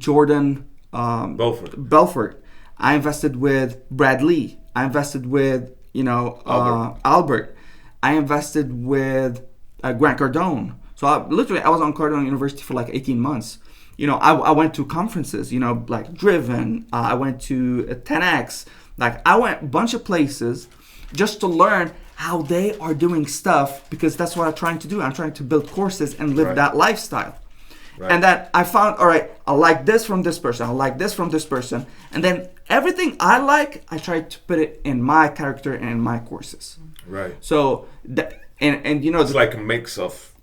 Jordan Belfort. I invested with Brad Lee. I invested with Albert. I invested with Grant Cardone. So I was on Cardone University for like 18 months. I went to conferences, like Driven. I went to 10X. Like I went a bunch of places just to learn how they are doing stuff, because that's what I'm trying to do. I'm trying to build courses and live that lifestyle. Right. And then I found, all right, I like this from this person. I like this from this person. And then everything I like, I try to put it in my character and in my courses. Right. So, it's like a mix of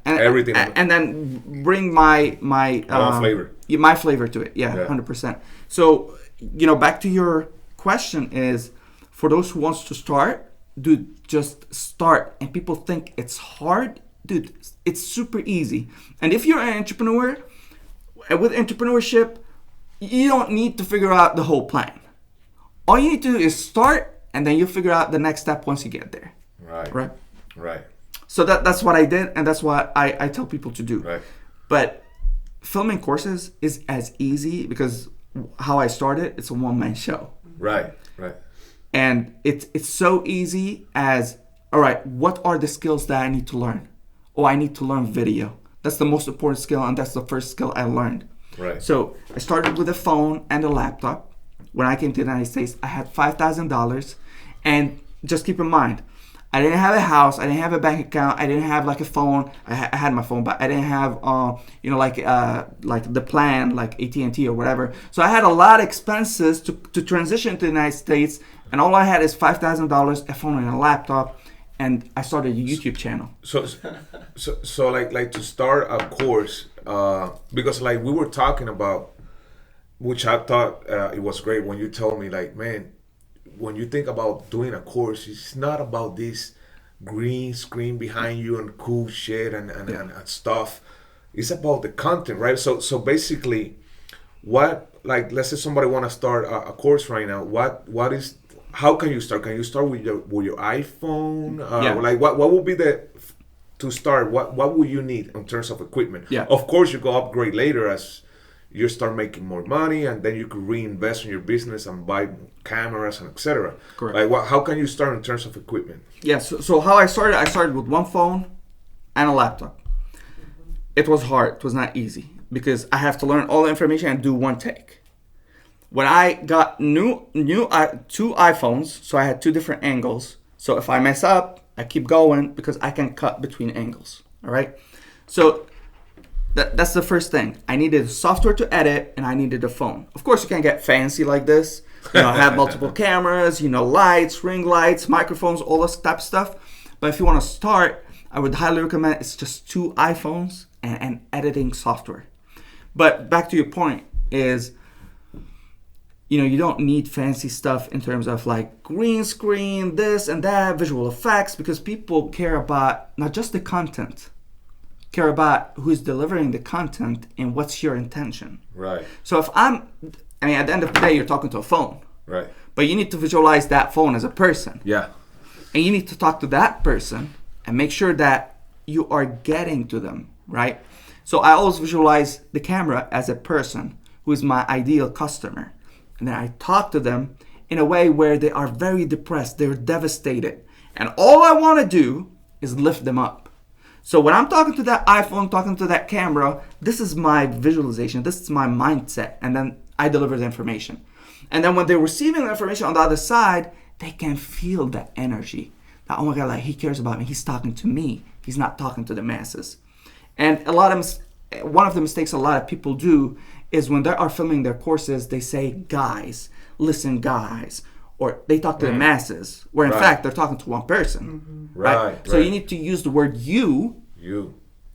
everything. And then bring my flavor. My flavor to it. Yeah, 100%. So, back to your question is, for those who wants to start, dude, just start. And people think it's hard. Dude, it's super easy. And if you're an entrepreneur, with entrepreneurship, you don't need to figure out the whole plan. All you need to do is start, and then you figure out the next step once you get there. Right. So that's what I did, and that's what I tell people to do. Right. But filming courses is as easy, because how I started, it's a one-man show. Right. And it's so easy as, all right, what are the skills that I need to learn? Oh, I need to learn video. That's the most important skill, and that's the first skill I learned. Right. So I started with a phone and a laptop. When I came to the United States, I had $5,000. And just keep in mind, I didn't have a house. I didn't have a bank account. I didn't have like a phone. I had my phone, but I didn't have, like the plan, like AT&T or whatever. So I had a lot of expenses to transition to the United States. And all I had is $5,000, a phone and a laptop. And I started a YouTube channel. So like to start a course, because like we were talking about, which I thought it was great when you told me, like, man, when you think about doing a course, it's not about this green screen behind you and cool shit and stuff. It's about the content, right? So basically, let's say somebody want to start a course right now. How can you start? Can you start with your iPhone? Like what would be to start? What would you need in terms of equipment? Yeah. Of course, you go upgrade later as you start making more money, and then you could reinvest in your business and buy cameras and etc. Correct. Like how can you start in terms of equipment? Yeah. So how I started with one phone and a laptop. It was hard. It was not easy, because I have to learn all the information and do one take. When I got new 2 iPhones, so I had 2 different angles. So if I mess up, I keep going, because I can cut between angles. All right. So that's the first thing. I needed software to edit, and I needed a phone. Of course, you can get fancy like this. Have multiple cameras, lights, ring lights, microphones, all this type of stuff. But if you want to start, I would highly recommend it's just 2 iPhones and editing software. But back to your point is, you don't need fancy stuff in terms of like green screen, this and that, visual effects, because people care about not just the content, care about who's delivering the content and what's your intention. Right. So at the end of the day, you're talking to a phone. Right. But you need to visualize that phone as a person. Yeah. And you need to talk to that person and make sure that you are getting to them, right? So I always visualize the camera as a person who is my ideal customer. And then I talk to them in a way where they are very depressed, they're devastated. And all I want to do is lift them up. So when I'm talking to that iPhone, talking to that camera, this is my visualization, this is my mindset. And then I deliver the information. And then when they're receiving the information on the other side, they can feel that energy. That, oh my God, like he cares about me, he's talking to me. He's not talking to the masses. And a lot of one of the mistakes a lot of people do is when they are filming their courses, they say, guys, listen, guys, or they talk to the masses, where in fact they're talking to one person. Right. So you need to use the word you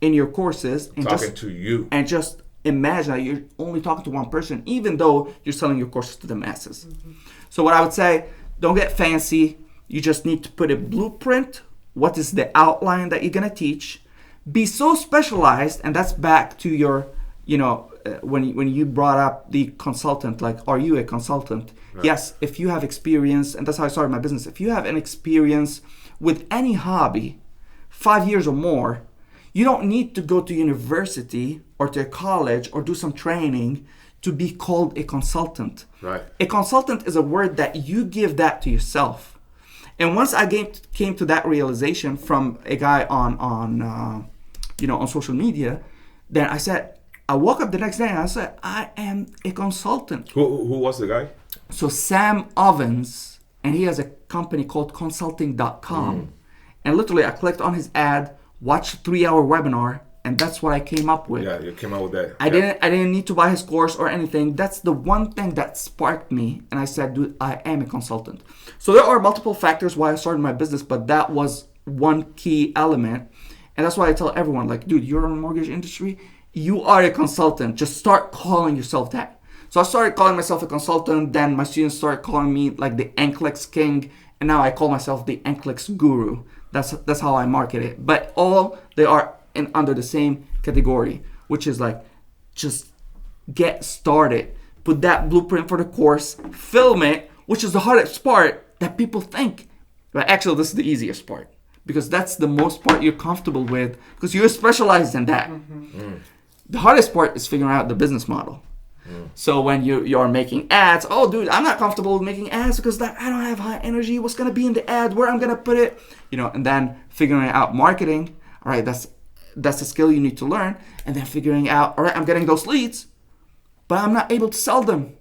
in your courses and just imagine that you're only talking to one person, even though you're selling your courses to the masses. So what I would say, don't get fancy. You just need to put a blueprint. What is the outline that you're going to teach? Be so specialized, and that's back to your, when you brought up the consultant, like, are you a consultant? Right. Yes, if you have experience, and that's how I started my business. If you have an experience with any hobby, 5 years or more, you don't need to go to university or to a college or do some training to be called a consultant. Right. A consultant is a word that you give that to yourself. And once I came to that realization from a guy on social media, then I woke up the next day and I said, I am a consultant. Who was the guy? So Sam Ovens, and he has a company called consulting.com. And literally I clicked on his ad, watched a 3-hour webinar, and that's what I came up with. Yeah, you came up with that. I didn't need to buy his course or anything. That's the one thing that sparked me, and I said, dude, I am a consultant. So there are multiple factors why I started my business, but that was one key element. And that's why I tell everyone, like, dude, you're in the mortgage industry, you are a consultant. Just start calling yourself that. So I started calling myself a consultant, then my students started calling me like the NCLEX king, and now I call myself the NCLEX guru. That's how I market it. But all they are under the same category, which is like, just get started. Put that blueprint for the course, film it, which is the hardest part that people think. But actually, this is the easiest part, because that's the most part you're comfortable with, because you're specialized in that. The hardest part is figuring out the business model. So when you're making ads, oh dude, I'm not comfortable with making ads because I don't have high energy. What's gonna be in the ad? Where I'm gonna put it? And then figuring out marketing. All right, that's the skill you need to learn. And then figuring out, all right, I'm getting those leads, but I'm not able to sell them.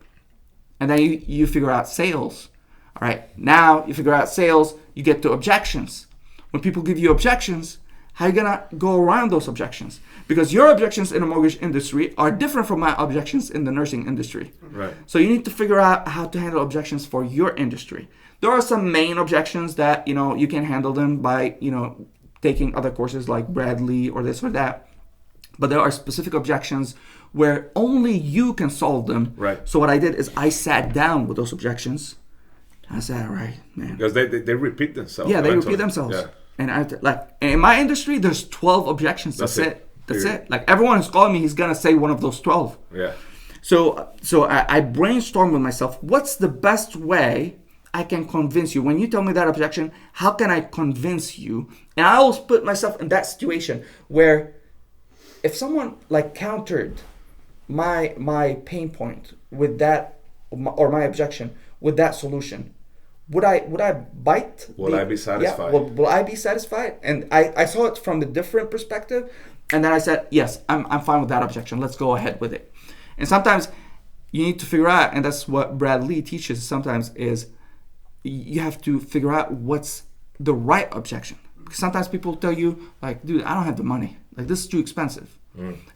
And then you figure out sales. All right, now you figure out sales, you get to objections. When people give you objections, how are you gonna go around those objections? Because your objections in the mortgage industry are different from my objections in the nursing industry. Right. So you need to figure out how to handle objections for your industry. There are some main objections that, you can handle them by, taking other courses like Bradley or this or that. But there are specific objections where only you can solve them. Right. So what I did is I sat down with those objections. I said, all right, man. Because they repeat themselves. Yeah, they repeat themselves. Yeah. And in my industry, there's 12 objections. That's it. That's it. Like, everyone who's calling me, he's gonna say one of those 12. Yeah. So I brainstormed with myself, what's the best way I can convince you? When you tell me that objection, how can I convince you? And I always put myself in that situation where if someone countered my pain point with that, or my objection with that solution, would I bite? Will I be satisfied? Yeah, will I be satisfied? And I saw it from the different perspective, and then I said, yes, I'm fine with that objection. Let's go ahead with it. And sometimes you need to figure out, and that's what Brad Lee teaches sometimes, is you have to figure out what's the right objection. Because sometimes people tell you, like, dude, I don't have the money. Like, this is too expensive.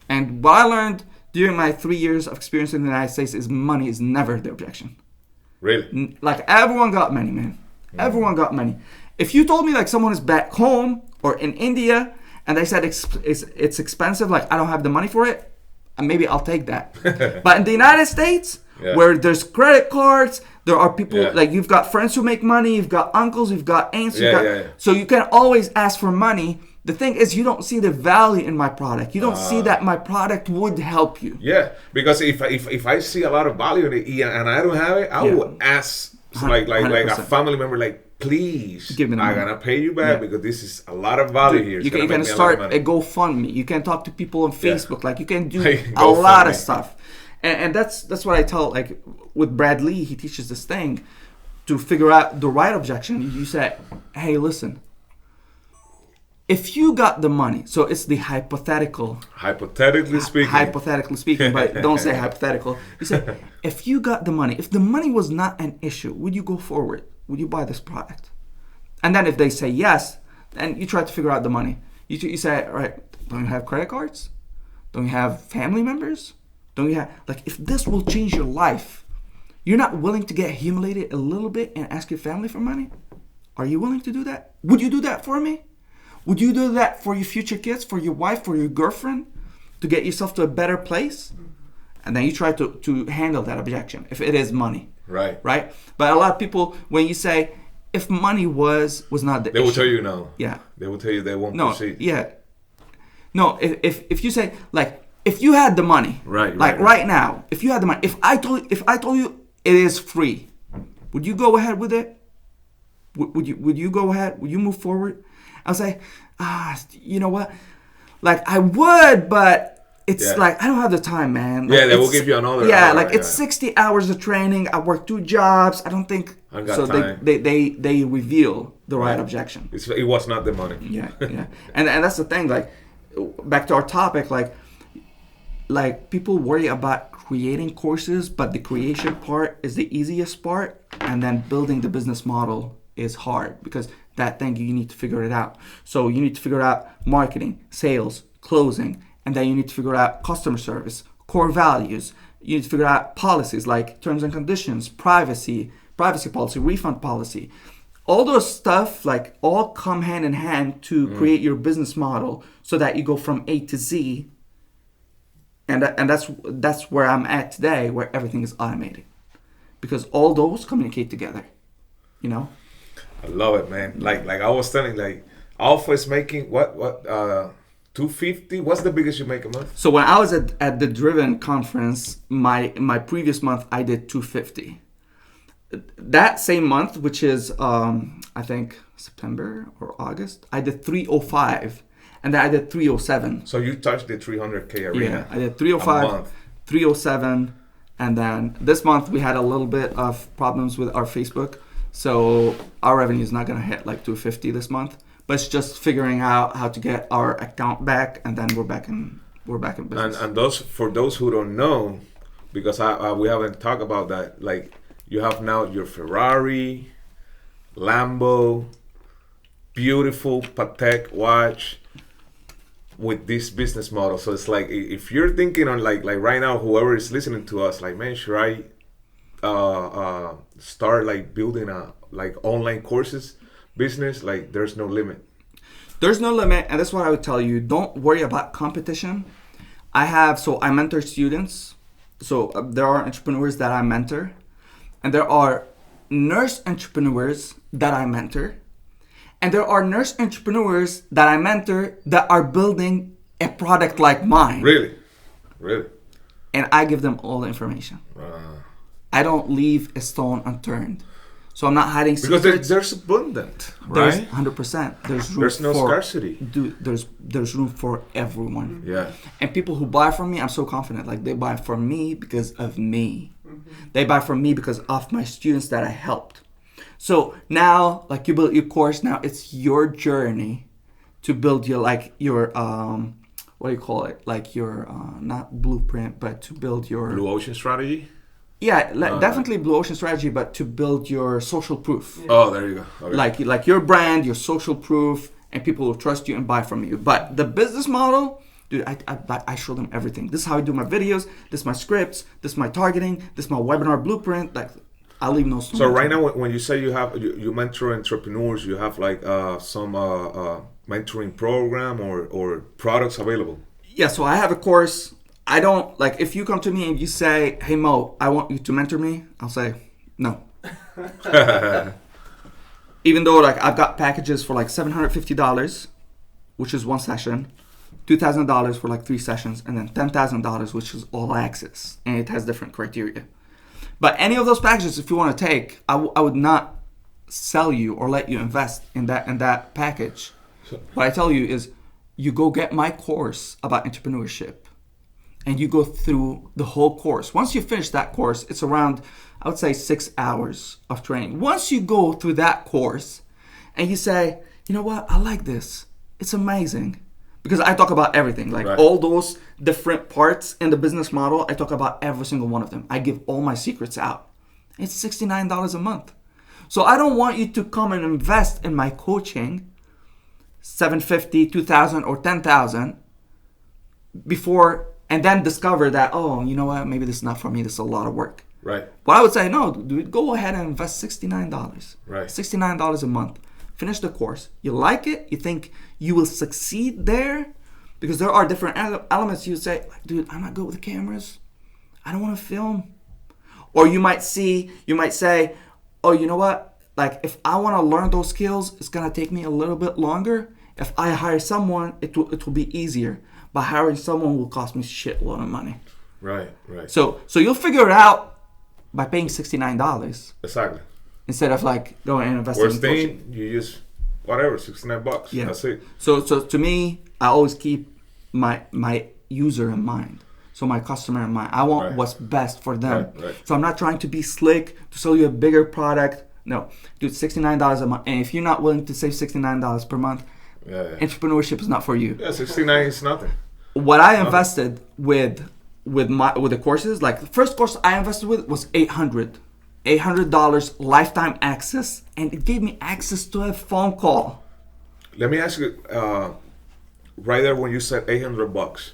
And what I learned during my 3 years of experience in the United States is money is never the objection. Really? Like, everyone got money, man. Everyone got money. If you told me, like, someone is back home or in India and they said it's expensive, like, I don't have the money for it, maybe I'll take that. But in the United States, where there's credit cards, there are people, like, you've got friends who make money, you've got uncles, you've got aunts, so you can always ask for money. The thing is, you don't see the value in my product. You don't see that my product would help you. Yeah, because if I see a lot of value in it and I don't have it, I will ask like a family member, like, please, give me the money. I'm gonna pay you back because this is a lot of value here. You can start a GoFundMe. You can talk to people on Facebook. Like, you can do a lot of stuff. And that's what I tell, like, with Brad Lee, he teaches this thing to figure out the right objection. You say, hey, listen, if you got the money, so it's the hypothetically speaking, but don't say hypothetical. You say, if you got the money, if the money was not an issue, would you go forward? Would you buy this product? And then if they say yes, then you try to figure out the money. You say, all right, don't you have credit cards? Don't you have family members? Don't you have, like, if this will change your life, you're not willing to get humiliated a little bit and ask your family for money? Are you willing to do that? Would you do that for me? Would you do that for your future kids, for your wife, for your girlfriend, to get yourself to a better place? And then you try to handle that objection, if it is money. Right. Right? But a lot of people, when you say, if money was not the They issue, will tell you no. Yeah. They will tell you they won't No, proceed. yeah. No, if you say, like, if you had the money, right now, if you had the money, if I told you it is free, would you go ahead with it? Would you go ahead? Would you move forward? I was like, you know what? Like, I would, but it's like, I don't have the time, man. Like, they will give you another hour, like it's 60 hours of training. I work 2 jobs. I don't think I got so. time. They reveal the right objection. It was not the money. Yeah. and that's the thing. Like, back to our topic, like people worry about creating courses, but the creation part is the easiest part, and then building the business model is hard, because that thing you need to figure it out. So you need to figure out marketing, sales, closing, and then you need to figure out customer service, core values. You need to figure out policies like terms and conditions, privacy policy, refund policy. All those stuff, like, all come hand in hand to create your business model so that you go from A to Z. And that's where I'm at today, where everything is automated, because all those communicate together, you know? I love it, man. Like I was telling, like, Alpha is making what 250? What's the biggest you make a month? So when I was at the Driven conference, my previous month I did 250. That same month, which is I think September or August, I did 305, and then I did 307. So you touched the 300K arena. Yeah, I did 305, 307, and then this month we had a little bit of problems with our Facebook, so our revenue is not gonna hit like 250 this month. But it's just figuring out how to get our account back, and then we're back in business. And for those who don't know, because we haven't talked about that, like, you have now your Ferrari, Lambo, beautiful Patek watch with this business model. So it's like, if you're thinking on like right now, whoever is listening to us, like, man, should I start like building a like online courses business? Like, there's no limit. There's no limit, and that's what I would tell you. Don't worry about competition. I mentor students. So there are entrepreneurs that I mentor, and there are nurse entrepreneurs that I mentor, and there are nurse entrepreneurs that I mentor that are building a product like mine. Really? And I give them all the information. I don't leave a stone unturned. So I'm not hiding secrets. Because there's abundant, there's right? 100%. There's no scarcity. Dude, there's room for everyone. Yeah. And people who buy from me, I'm so confident. Like, they buy from me because of me. They buy from me because of my students that I helped. So now, like, you build your course. Now it's your journey to build your what do you call it? Like your not blueprint, but to build your Blue Ocean strategy. Yeah, definitely Blue Ocean strategy, but to build your social proof. Yeah. Oh, there you go. Okay. Like your brand, your social proof, and people will trust you and buy from you. But the business model, dude, I show them everything. This is how I do my videos. This is my scripts. This is my targeting. This is my webinar blueprint. Like, I leave no stone. So right now, when you say you mentor entrepreneurs, you have like some mentoring program or products available. Yeah, so I have a course. I don't, like, if you come to me and you say, hey Mo, I want you to mentor me, I'll say no. Even though, like, I've got packages for like $750, which is 1 session, $2,000 for like 3 sessions, and then $10,000, which is all access, and it has different criteria. But any of those packages, if you want to take, I would not sell you or let you invest in that package. What I tell you is, you go get my course about entrepreneurship, and you go through the whole course. Once you finish that course, it's around, I would say, 6 hours of training. Once you go through that course and you say, you know what, I like this. It's amazing. Because I talk about everything, like all those different parts in the business model, I talk about every single one of them. I give all my secrets out. It's $69 a month. So I don't want you to come and invest in my coaching, $750, $2,000, or $10,000, before, and then discover that, oh, you know what, maybe this is not for me, this is a lot of work. Right. Well, I would say, no, dude, go ahead and invest $69. Right. $69 a month. Finish the course. You like it? You think you will succeed there? Because there are different elements. You say, like, dude, I'm not good with the cameras. I don't want to film. Or you might say, oh, you know what? Like, if I want to learn those skills, it's going to take me a little bit longer. If I hire someone, it will be easier. But hiring someone will cost me a shitload of money. Right, right. So you'll figure it out by paying $69. Exactly. Instead of like going and investing Worst in thing, coaching. you use whatever, $69. Yeah. That's it. So to me, I always keep my user in mind. So my customer in mind. I want what's best for them. Right. So I'm not trying to be slick to sell you a bigger product. No, dude, $69 a month. And if you're not willing to save $69 per month, entrepreneurship is not for you. Yeah, 69 is nothing. What I invested with the courses, like the first course I invested with was $800 lifetime access, and it gave me access to a phone call. Let me ask you, right there when you said $800,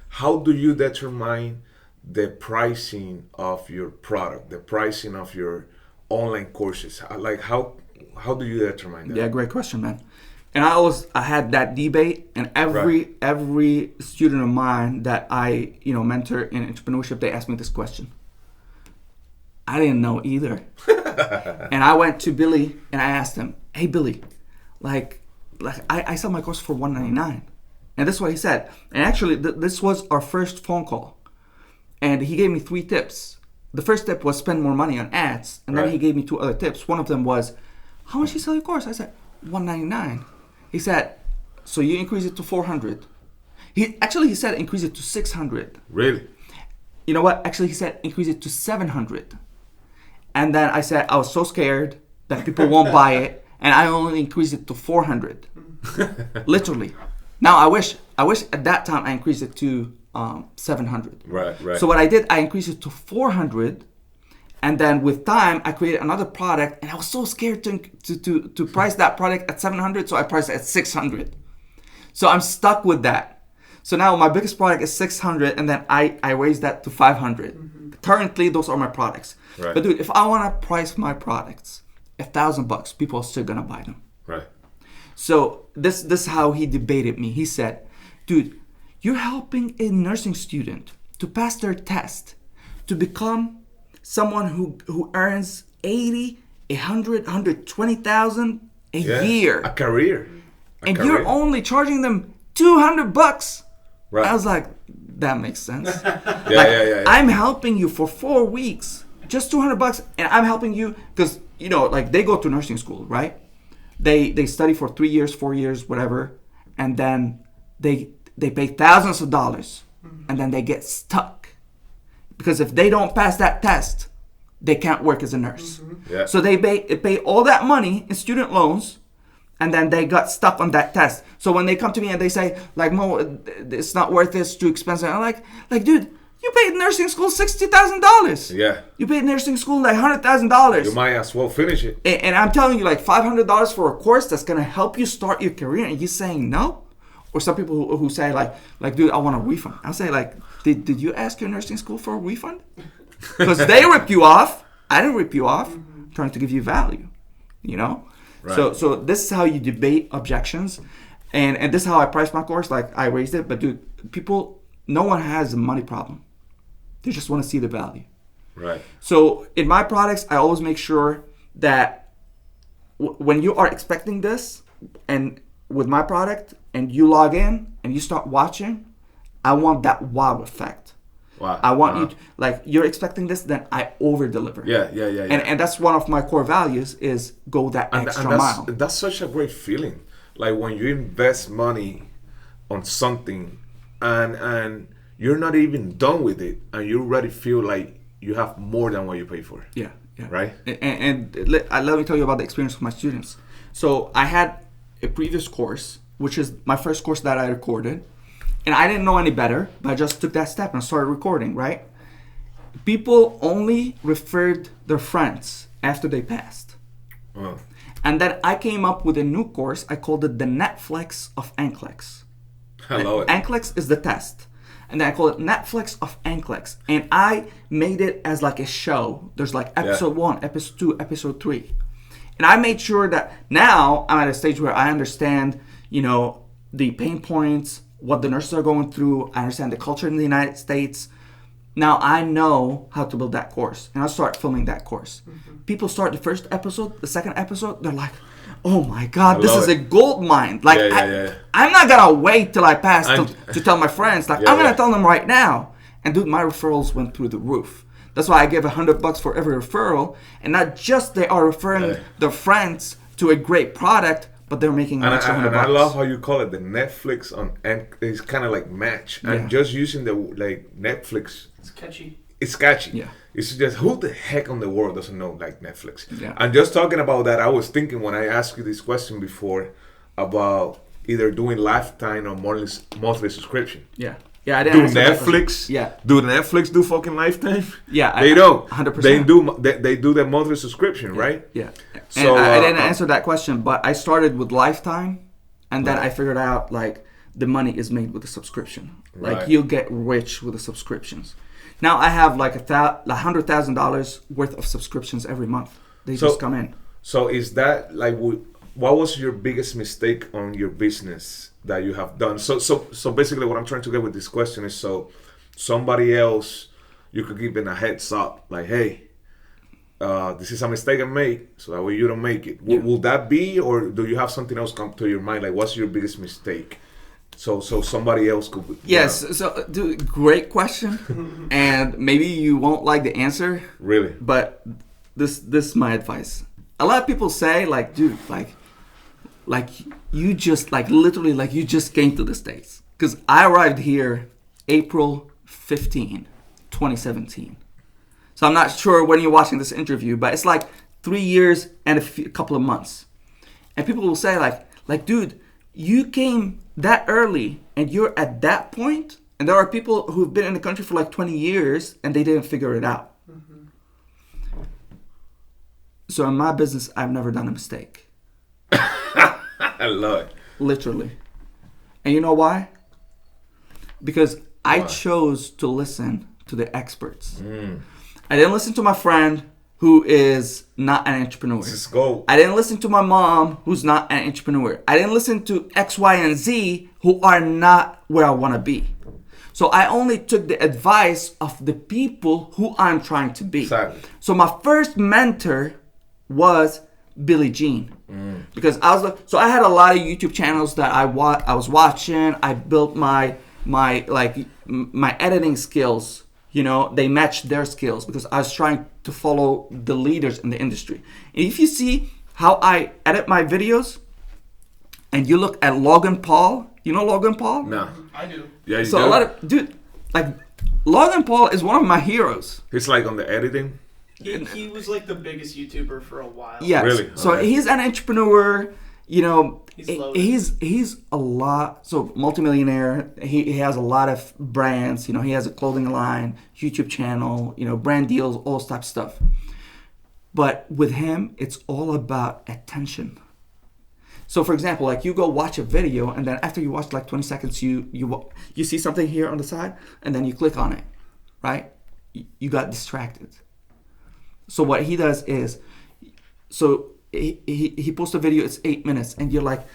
how do you determine the pricing of your product, the pricing of your online courses? Like how do you determine that? Yeah, great question, man. And I had that debate, and every student of mine that I mentor in entrepreneurship, they asked me this question. I didn't know either. And I went to Billy and I asked him, hey Billy, like I sell my course for $199. And this is what he said. And actually this was our first phone call. And he gave me 3 tips. The first tip was spend more money on ads. And then he gave me 2 other tips. One of them was, how much you sell your course? I said, $199. He said, so you increase it to $400. He said increase it to $600. Really? You know what? Actually, he said increase it to $700. And then I said I was so scared that people won't buy it, and I only increased it to $400. Literally. Now I wish at that time I increased it to $700. Right. So what I did, I increased it to $400, and then with time I created another product, and I was so scared to price that product at $700, so I priced it at $600. So I'm stuck with that. So now my biggest product is $600, and then I raised that to $500. Mm-hmm. Currently, those are my products. Right. But dude, if I want to price my products $1,000, people are still gonna buy them. Right. So this is how he debated me. He said, dude, you're helping a nursing student to pass their test, to become someone who earns 80, 100, 120,000 a year. A career. You're only charging them $200. Right. I was like, that makes sense. Yeah. I'm helping you for 4 weeks, just $200, and I'm helping you because they go to nursing school, right? They study for 3 years, 4 years, whatever, and then they pay thousands of dollars, and then they get stuck because if they don't pass that test, they can't work as a nurse. Mm-hmm. Yeah. So they pay all that money in student loans. And then they got stuck on that test. So when they come to me and they say, like, Mo, it's not worth it, it's too expensive. I'm like, dude, you paid nursing school $60,000. Yeah. You paid nursing school like $100,000. You might as well finish it. And I'm telling you, like, $500 for a course that's gonna help you start your career, and you're saying no? Or some people who say like, dude, I want a refund. I'll say, like, did you ask your nursing school for a refund? Because they ripped you off. I didn't rip you off. I'm trying to give you value, Right. So this is how you debate objections, and this is how I price my course. Like, I raised it, but dude, no one has a money problem. They just want to see the value. Right. So in my products, I always make sure that when you are expecting this, and with my product, and you log in and you start watching, I want that wow effect. Wow. I want you to, you're expecting this, then I over deliver. Yeah. And that's one of my core values is go that extra mile. That's such a great feeling. Like when you invest money on something and you're not even done with it, and you already feel like you have more than what you pay for. Yeah. Right? And let me tell you about the experience with my students. So I had a previous course, which is my first course that I recorded. And I didn't know any better, but I just took that step and started recording, right? People only referred their friends after they passed. Oh. And then I came up with a new course. I called it the Netflix of NCLEX. I love it. NCLEX is the test. And then I call it Netflix of NCLEX. And I made it as like a show. There's like episode 1, episode 2, episode 3. And I made sure that now I'm at a stage where I understand, the pain points, what the nurses are going through. I understand the culture in the United States. Now I know how to build that course. And I'll start filming that course. Mm-hmm. People start the first episode, the second episode, they're like, oh my God, this is a gold mine. Like, I'm not going to wait till I pass to tell my friends. Like, I'm going to tell them right now. And dude, my referrals went through the roof. That's why I give $100 for every referral. And not just they are referring their friends to a great product, but they're making an extra $100. And I love how you call it the Netflix and it's kind of like match. And just using the Netflix. It's catchy. It's catchy. Yeah. It's just who the heck on the world doesn't know like Netflix? Yeah. And just talking about that, I was thinking when I asked you this question before about either doing lifetime or monthly subscription. Yeah. Yeah, I didn't do Netflix. Yeah. Do Netflix do fucking lifetime? Yeah. They don't. 100%. They do the monthly subscription, right? Yeah. So and I didn't answer that question, but I started with lifetime, and then I figured out like the money is made with the subscription. Like you'll get rich with the subscriptions. Now I have like $100,000 worth of subscriptions every month. They just come in. So is that like what was your biggest mistake on your business that you have done? So basically what I'm trying to get with this question is so somebody else you could give them a heads up like, hey, this is a mistake I made, so that way you don't make it. Will that be, or do you have something else come to your mind? Like, what's your biggest mistake? So somebody else could. Yes. So, dude, great question, and maybe you won't like the answer. Really. But this is my advice. A lot of people say, like, dude, like you just literally you just came to the States, because I arrived here April 15, 2017. So I'm not sure when you're watching this interview, but it's like 3 years and a couple of months. And people will say like, dude, you came that early and you're at that point. And there are people who've been in the country for like 20 years and they didn't figure it out. Mm-hmm. So in my business, I've never done a mistake. I love it. Literally. And you know why? Because I chose to listen to the experts. I didn't listen to my friend who is not an entrepreneur. Let's go. I didn't listen to my mom who's not an entrepreneur. I didn't listen to X, Y, and Z who are not where I want to be. So I only took the advice of the people who I'm trying to be. Exactly. So my first mentor was Billie Jean. Because I had a lot of YouTube channels that I was watching. I built my editing skills. They matched their skills because I was trying to follow the leaders in the industry. And if you see how I edit my videos, and you look at Logan Paul, you know Logan Paul? No. I do. Yeah, you so do? Logan Paul is one of my heroes. He's like on the editing? He was like the biggest YouTuber for a while. Yes. Really? So he's an entrepreneur. He's a lot. So multimillionaire. He has a lot of brands. He has a clothing line, YouTube channel. Brand deals, all this type of stuff. But with him, it's all about attention. So for example, like you go watch a video, and then after you watch like 20 seconds, you see something here on the side, and then you click on it, right? You got distracted. So what he does is, he posts a video, it's 8 minutes, and you're like,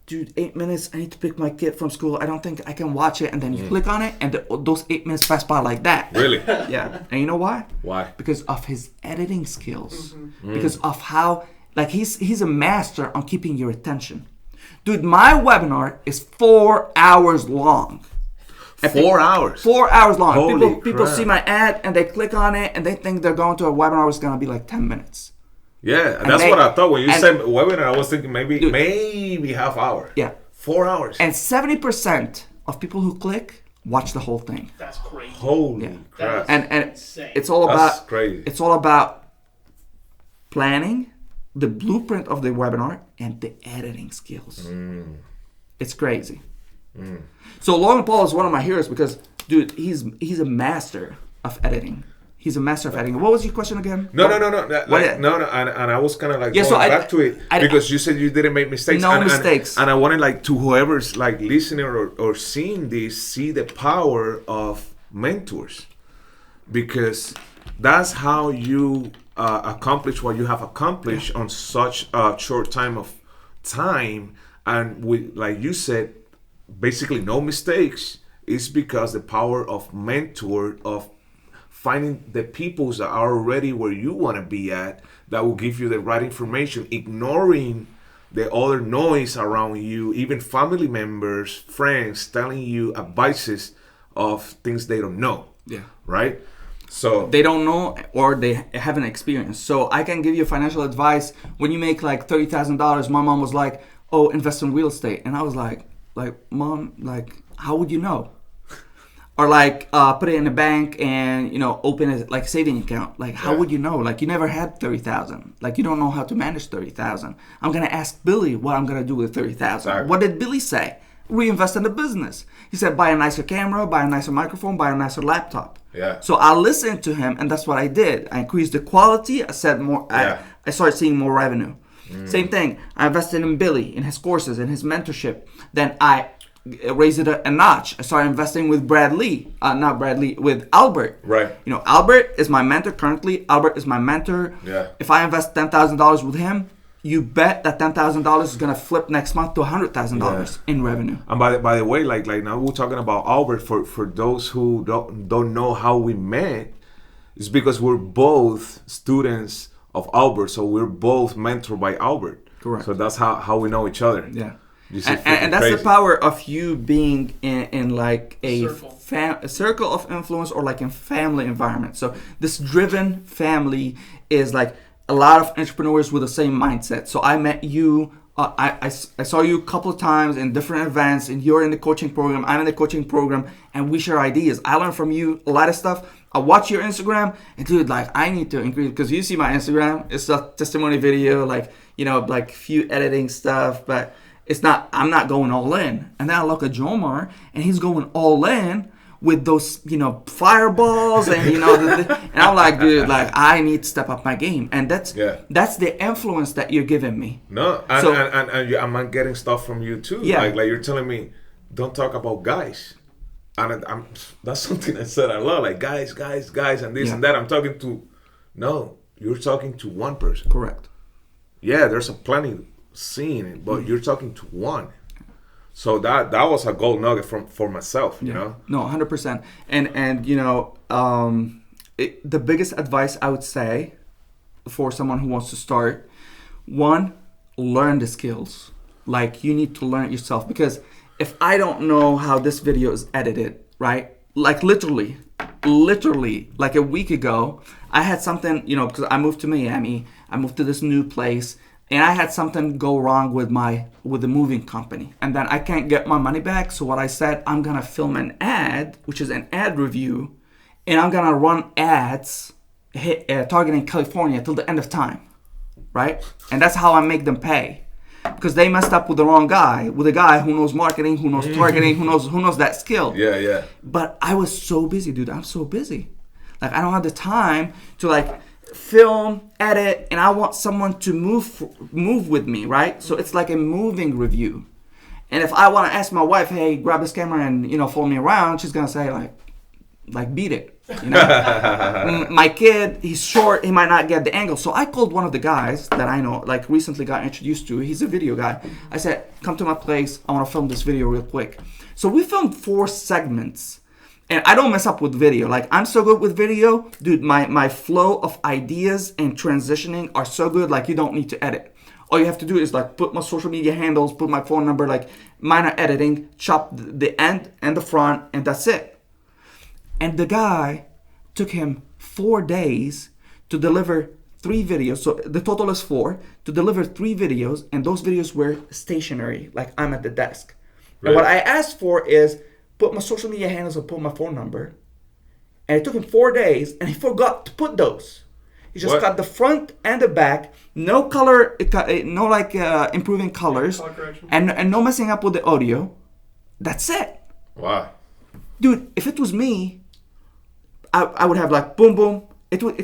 dude, 8 minutes, I need to pick my kid from school, I don't think I can watch it, and then you click on it, and those 8 minutes pass by like that. Really? Yeah. And you know why? Why? Because of his editing skills. Because of how, he's a master on keeping your attention. Dude, my webinar is 4 hours long. 4 hours? 4 hours long. Holy people crap. see my ad, and they click on it, and they think they're going to a webinar that's going to be like 10 minutes. Yeah, that's what I thought. When you said webinar, I was thinking maybe half hour. Yeah. 4 hours. And 70% of people who click watch the whole thing. That's crazy. Holy crap. And insane. it's all That's about crazy. It's all about planning, the blueprint of the webinar, and the editing skills. It's crazy. So Logan Paul is one of my heroes because, dude, he's a master of editing. He's a master of editing. What was your question again? No. And I was kind of like Yeah, going so back to it because you said you didn't make mistakes. No mistakes. And I wanted like to whoever's like listening or seeing this, see the power of mentors, because that's how you accomplish what you have accomplished on such a short time. And with, like you said, basically no mistakes is because the power of mentor, of finding the people that are already where you want to be at, that will give you the right information, ignoring the other noise around you, even family members, friends telling you advices of things they don't know. Yeah. Right? So they don't know or they haven't experienced. So I can give you financial advice. When you make like $30,000, my mom was like, "Oh, invest in real estate." And I was like, "Mom, like, how would you know?" Or like put it in a bank and, you know, open a like saving account. Like, how would you know? Like, you never had 30,000. Like, you don't know how to manage 30,000. I'm gonna ask Billy what I'm gonna do with 30,000. Exactly. What did Billy say? Reinvest in the business. He said, buy a nicer camera, buy a nicer microphone, buy a nicer laptop. Yeah. So I listened to him, and that's what I did. I increased the quality. I said more. I started seeing more revenue. Same thing. I invested in Billy, in his courses, in his mentorship. Then I raised it a notch. I started investing with with Albert. Right. You know, Albert is my mentor currently. Albert is my mentor. Yeah. If I invest $10,000 with him, you bet that $10,000 is gonna flip next month to $100,000 in revenue. And by the way, like now we're talking about Albert. For those who don't know how we met, it's because we're both students of Albert, so we're both mentored by Albert. Correct. So that's how we know each other. Yeah. And that's crazy. the power of you being in like a Circle. circle of influence, or like in family environment. So this driven family is like a lot of entrepreneurs with the same mindset. So I met you. I saw you a couple of times in different events, and you're in the coaching program. I'm in the coaching program, and we share ideas. I learn from you a lot of stuff. I watch your Instagram, and dude, like, I need to increase, because you see my Instagram. It's a testimony video, like, you know, like few editing stuff, but it's not. I'm not going all in. And then I look at Jomar, and he's going all in with those, you know, fireballs, and you know, and I'm like, dude, like, I need to step up my game, and that's the influence that you're giving me. No, and I'm getting stuff from you too. Yeah. Like you're telling me, don't talk about guys, and that's something I said a lot. Like guys, and this and that. I'm talking to, no, you're talking to one person. Correct. Yeah, there's a plenty scene, but you're talking to one. So that was a gold nugget for myself, you know? No, 100%. And you know, the biggest advice I would say for someone who wants to start, one, learn the skills. Like, you need to learn it yourself, because if I don't know how this video is edited, right? Like literally, like a week ago, I had something, you know, because I moved to Miami, I moved to this new place, and I had something go wrong with the moving company, and then I can't get my money back. So what I said, I'm gonna film an ad, which is an ad review, and I'm gonna run ads targeting California till the end of time, right? And that's how I make them pay, because they messed up with the wrong guy, with a guy who knows marketing, who knows targeting, who knows that skill. Yeah. But I was so busy, dude. I'm so busy. Like, I don't have the time to like film, edit, and I want someone to move with me, right? So it's like a moving review. And if I want to ask my wife, hey, grab this camera and, you know, follow me around, she's gonna say like beat it, you know. My kid, he's short, he might not get the angle. So I called one of the guys that I know, like recently got introduced to. He's a video guy. I said, come to my place, I want to film this video real quick. So we filmed 4 segments. And I don't mess up with video. Like, I'm so good with video. Dude, my flow of ideas and transitioning are so good, like, you don't need to edit. All you have to do is, like, put my social media handles, put my phone number, like, minor editing, chop the end and the front, and that's it. And the guy took him 4 days to deliver 3 videos. So the total is 4. To deliver 3 videos, and those videos were stationary, like I'm at the desk. Right. And what I asked for is, put my social media handles and put my phone number. And it took him 4 days, and he forgot to put those. He just cut the front and the back, no color, no like improving colors, and no messing up with the audio. That's it. Wow. Dude, if it was me, I would have like boom, boom, It would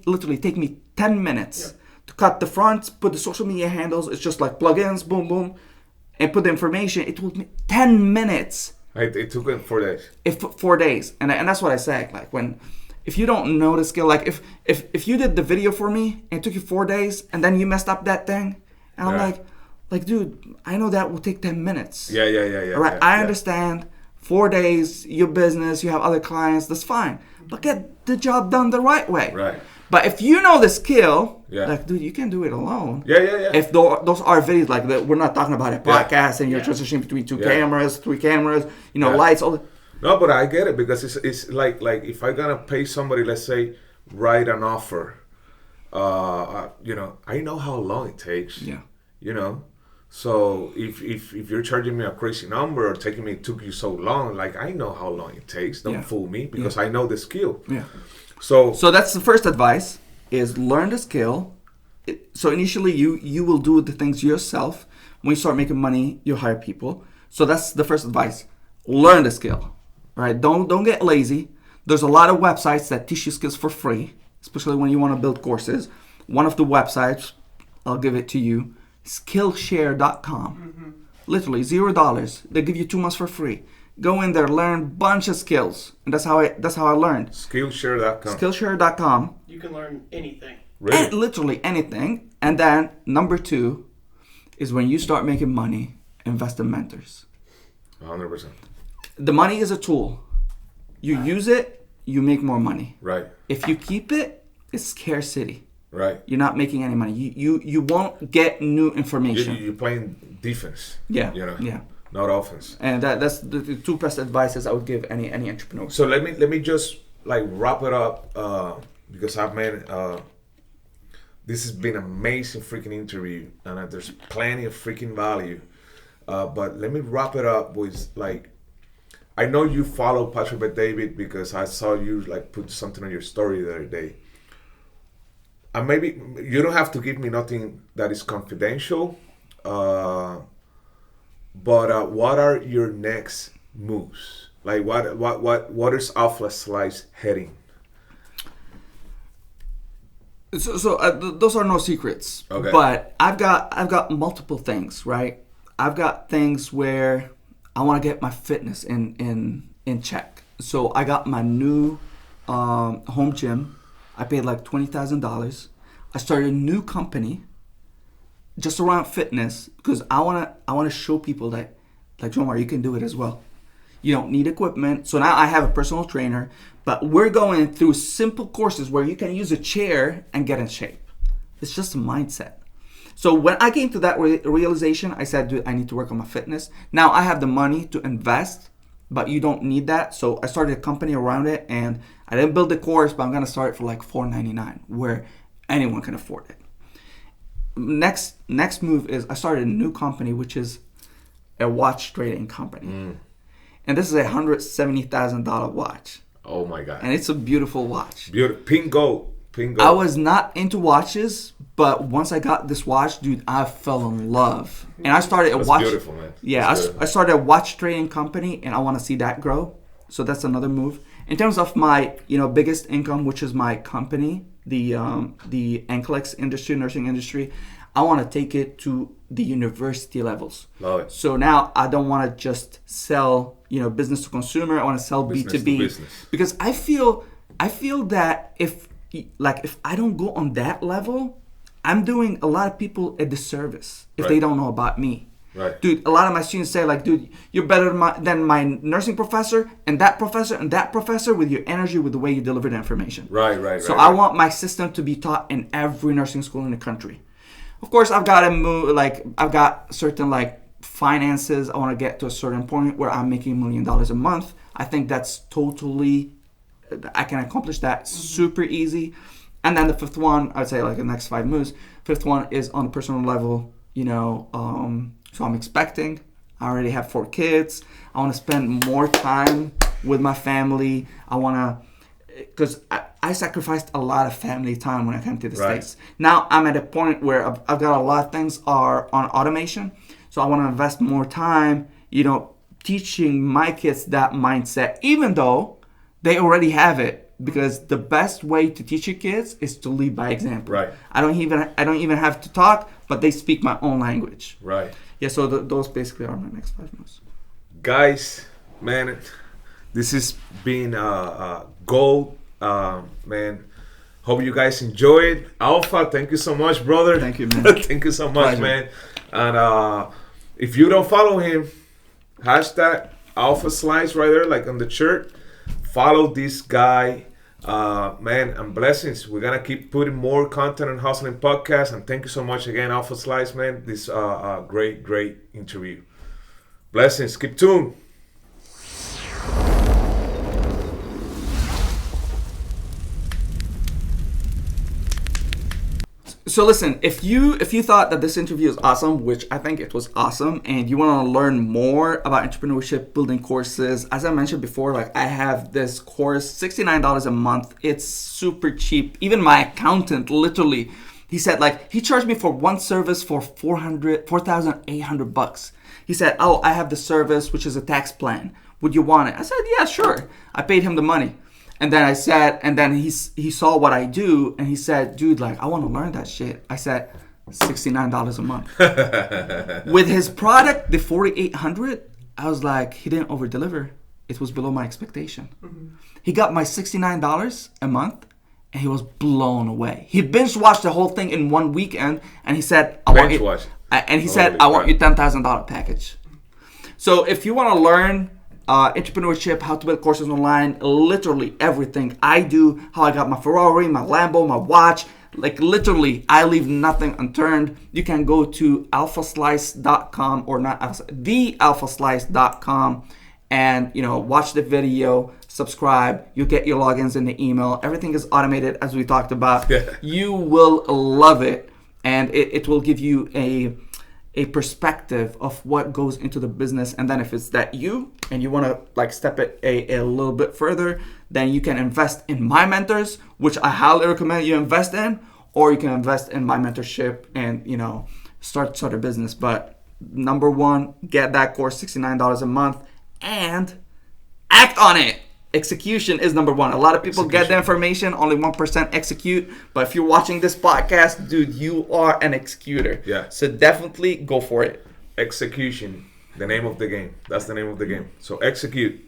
literally take me 10 minutes to cut the front, put the social media handles. It's just like plugins, boom, boom, and put the information. It would be 10 minutes. It took him 4 days. 4 days, and that's what I say. Like if you don't know the skill, like if you did the video for me and it took you 4 days, and then you messed up that thing, and I'm like, dude, I know that will take 10 minutes. Yeah. All right, I understand. 4 days, your business, you have other clients, that's fine. But get the job done the right way. Right. But if you know the skill, like, dude, you can do it alone. Yeah. If those are videos, like, we're not talking about a podcast and you're transitioning between 2 cameras, 3 cameras, lights, all that. No, but I get it, because it's like if I gotta pay somebody, let's say, write an offer, I know how long it takes. Yeah. So if you're charging me a crazy number or it took you so long, like, I know how long it takes. Don't fool me, because I know the skill. Yeah. So that's the first advice, is learn the skill. So initially you will do the things yourself. When you start making money, you hire people. So that's the first advice. Learn the skill. Right? Don't get lazy. There's a lot of websites that teach you skills for free, especially when you want to build courses. One of the websites, I'll give it to you, Skillshare.com. Literally $0. They give you 2 months for free. Go in there, learn a bunch of skills, and that's how I learned. Skillshare.com. Skillshare.com. You can learn anything. Really? Literally anything. And then number 2 is, when you start making money, invest in mentors. 100%. The money is a tool. You use it, you make more money. Right. If you keep it, it's scarcity. Right. You're not making any money. You won't get new information. You're playing defense. Yeah. Yeah. Not offense. And that's the 2 best advices I would give any entrepreneur. So let me just wrap it up, because I've made this has been an amazing freaking interview, and there's plenty of freaking value. But let me wrap it up with, I know you follow Patrick Bet-David because I saw you put something on your story the other day. And maybe you don't have to give me nothing that is confidential, but what are your next moves? Like what is AlphaSlice heading? So those are no secrets. Okay. But I've got multiple things, right? I've got things where I want to get my fitness in check. So I got my new home gym. I paid like $20,000. I started a new company just around fitness, because I wanna show people that, like, Jomar, you can do it as well. You don't need equipment. So now I have a personal trainer, but we're going through simple courses where you can use a chair and get in shape. It's just a mindset. So when I came to that realization, I said, dude, I need to work on my fitness. Now I have the money to invest, but you don't need that. So I started a company around it, and I didn't build the course, but I'm going to start it for like $4.99, where anyone can afford it. Next move is I started a new company, which is a watch trading company. And this is a $170,000 watch. Oh my God. And it's a beautiful watch. Beautiful. Pink gold. I was not into watches, but once I got this watch, dude, I fell in love. And I started a watch. Beautiful, man. Yeah, I started a watch trading company, and I want to see that grow. So that's another move. In terms of my, biggest income, which is my company, the NCLEX industry, nursing industry, I want to take it to the university levels. Love it. So now I don't want to just sell, business to consumer. I want to sell Business B2B, to business. because I feel that if I don't go on that level, I'm doing a lot of people a disservice if they don't know about me. Right. Dude, a lot of my students say, like, dude, you're better than my nursing professor and that professor with your energy, with the way you deliver the information. Right. So I want my system to be taught in every nursing school in the country. Of course, I've got to move, I've got certain, finances. I want to get to a certain point where I'm making $1 million a month. I think that's totally, I can accomplish that super easy. And then the fifth one, I'd say, the next 5 moves. Fifth one is on a personal level, so I'm expecting. I already have 4 kids. I want to spend more time with my family. I want to, because I sacrificed a lot of family time when I came to the States. Now I'm at a point where I've got a lot of things are on automation. So I want to invest more time, teaching my kids that mindset, even though they already have it because the best way to teach your kids is to lead by example. Right. I don't even have to talk, but they speak my own language. Right. Yeah. So those basically are my next 5 moves. Guys, man, this has been gold, man. Hope you guys enjoy it. Alpha, thank you so much, brother. Thank you, man. Thank you so much, Pleasure. man. And if you don't follow him, hashtag AlphaSlice right there, like on the shirt. Follow this guy, man, and blessings. We're gonna keep putting more content on Hustling Podcast. And thank you so much again, AlphaSlice, man. This great interview. Blessings. Keep tuned. So listen, if you thought that this interview is awesome, which I think it was awesome, and you want to learn more about entrepreneurship, building courses, as I mentioned before, like I have this course, $69 a month. It's super cheap. Even my accountant, literally, he said like he charged me for one service for $4,800. He said, "Oh, I have the service, which is a tax plan. Would you want it?" I said, "Yeah, sure." I paid him the money. And then I said, and then he saw what I do, and he said, "Dude, like, I want to learn that shit." I said, $69 a month. With his product, the 4,800, I was like, he didn't over deliver. It was below my expectation. Mm-hmm. He got my $69 a month, and he was blown away. He binge watched the whole thing in one weekend, and he said, "I want you." And he said, "I want you $10,000 package." So if you want to learn entrepreneurship, how to build courses online, literally everything I do, how I got my Ferrari, my Lambo, my watch, like literally I leave nothing unturned. You can go to alphaslice.com or not thealphaslice.com and watch the video, subscribe, you get your logins in the email. Everything is automated as we talked about. You will love it, and it will give you a perspective of what goes into the business. And then if it's that you and you want to like step it a little bit further, then you can invest in my mentors, which I highly recommend you invest in, or you can invest in my mentorship and start a business. But number one, get that course, $69 a month, and act on it. Execution is number one. A lot of people get the information, only 1% execute. But if you're watching this podcast, dude, you are an executor. Yeah. So definitely go for it. Execution, the name of the game. That's the name of the game. So execute.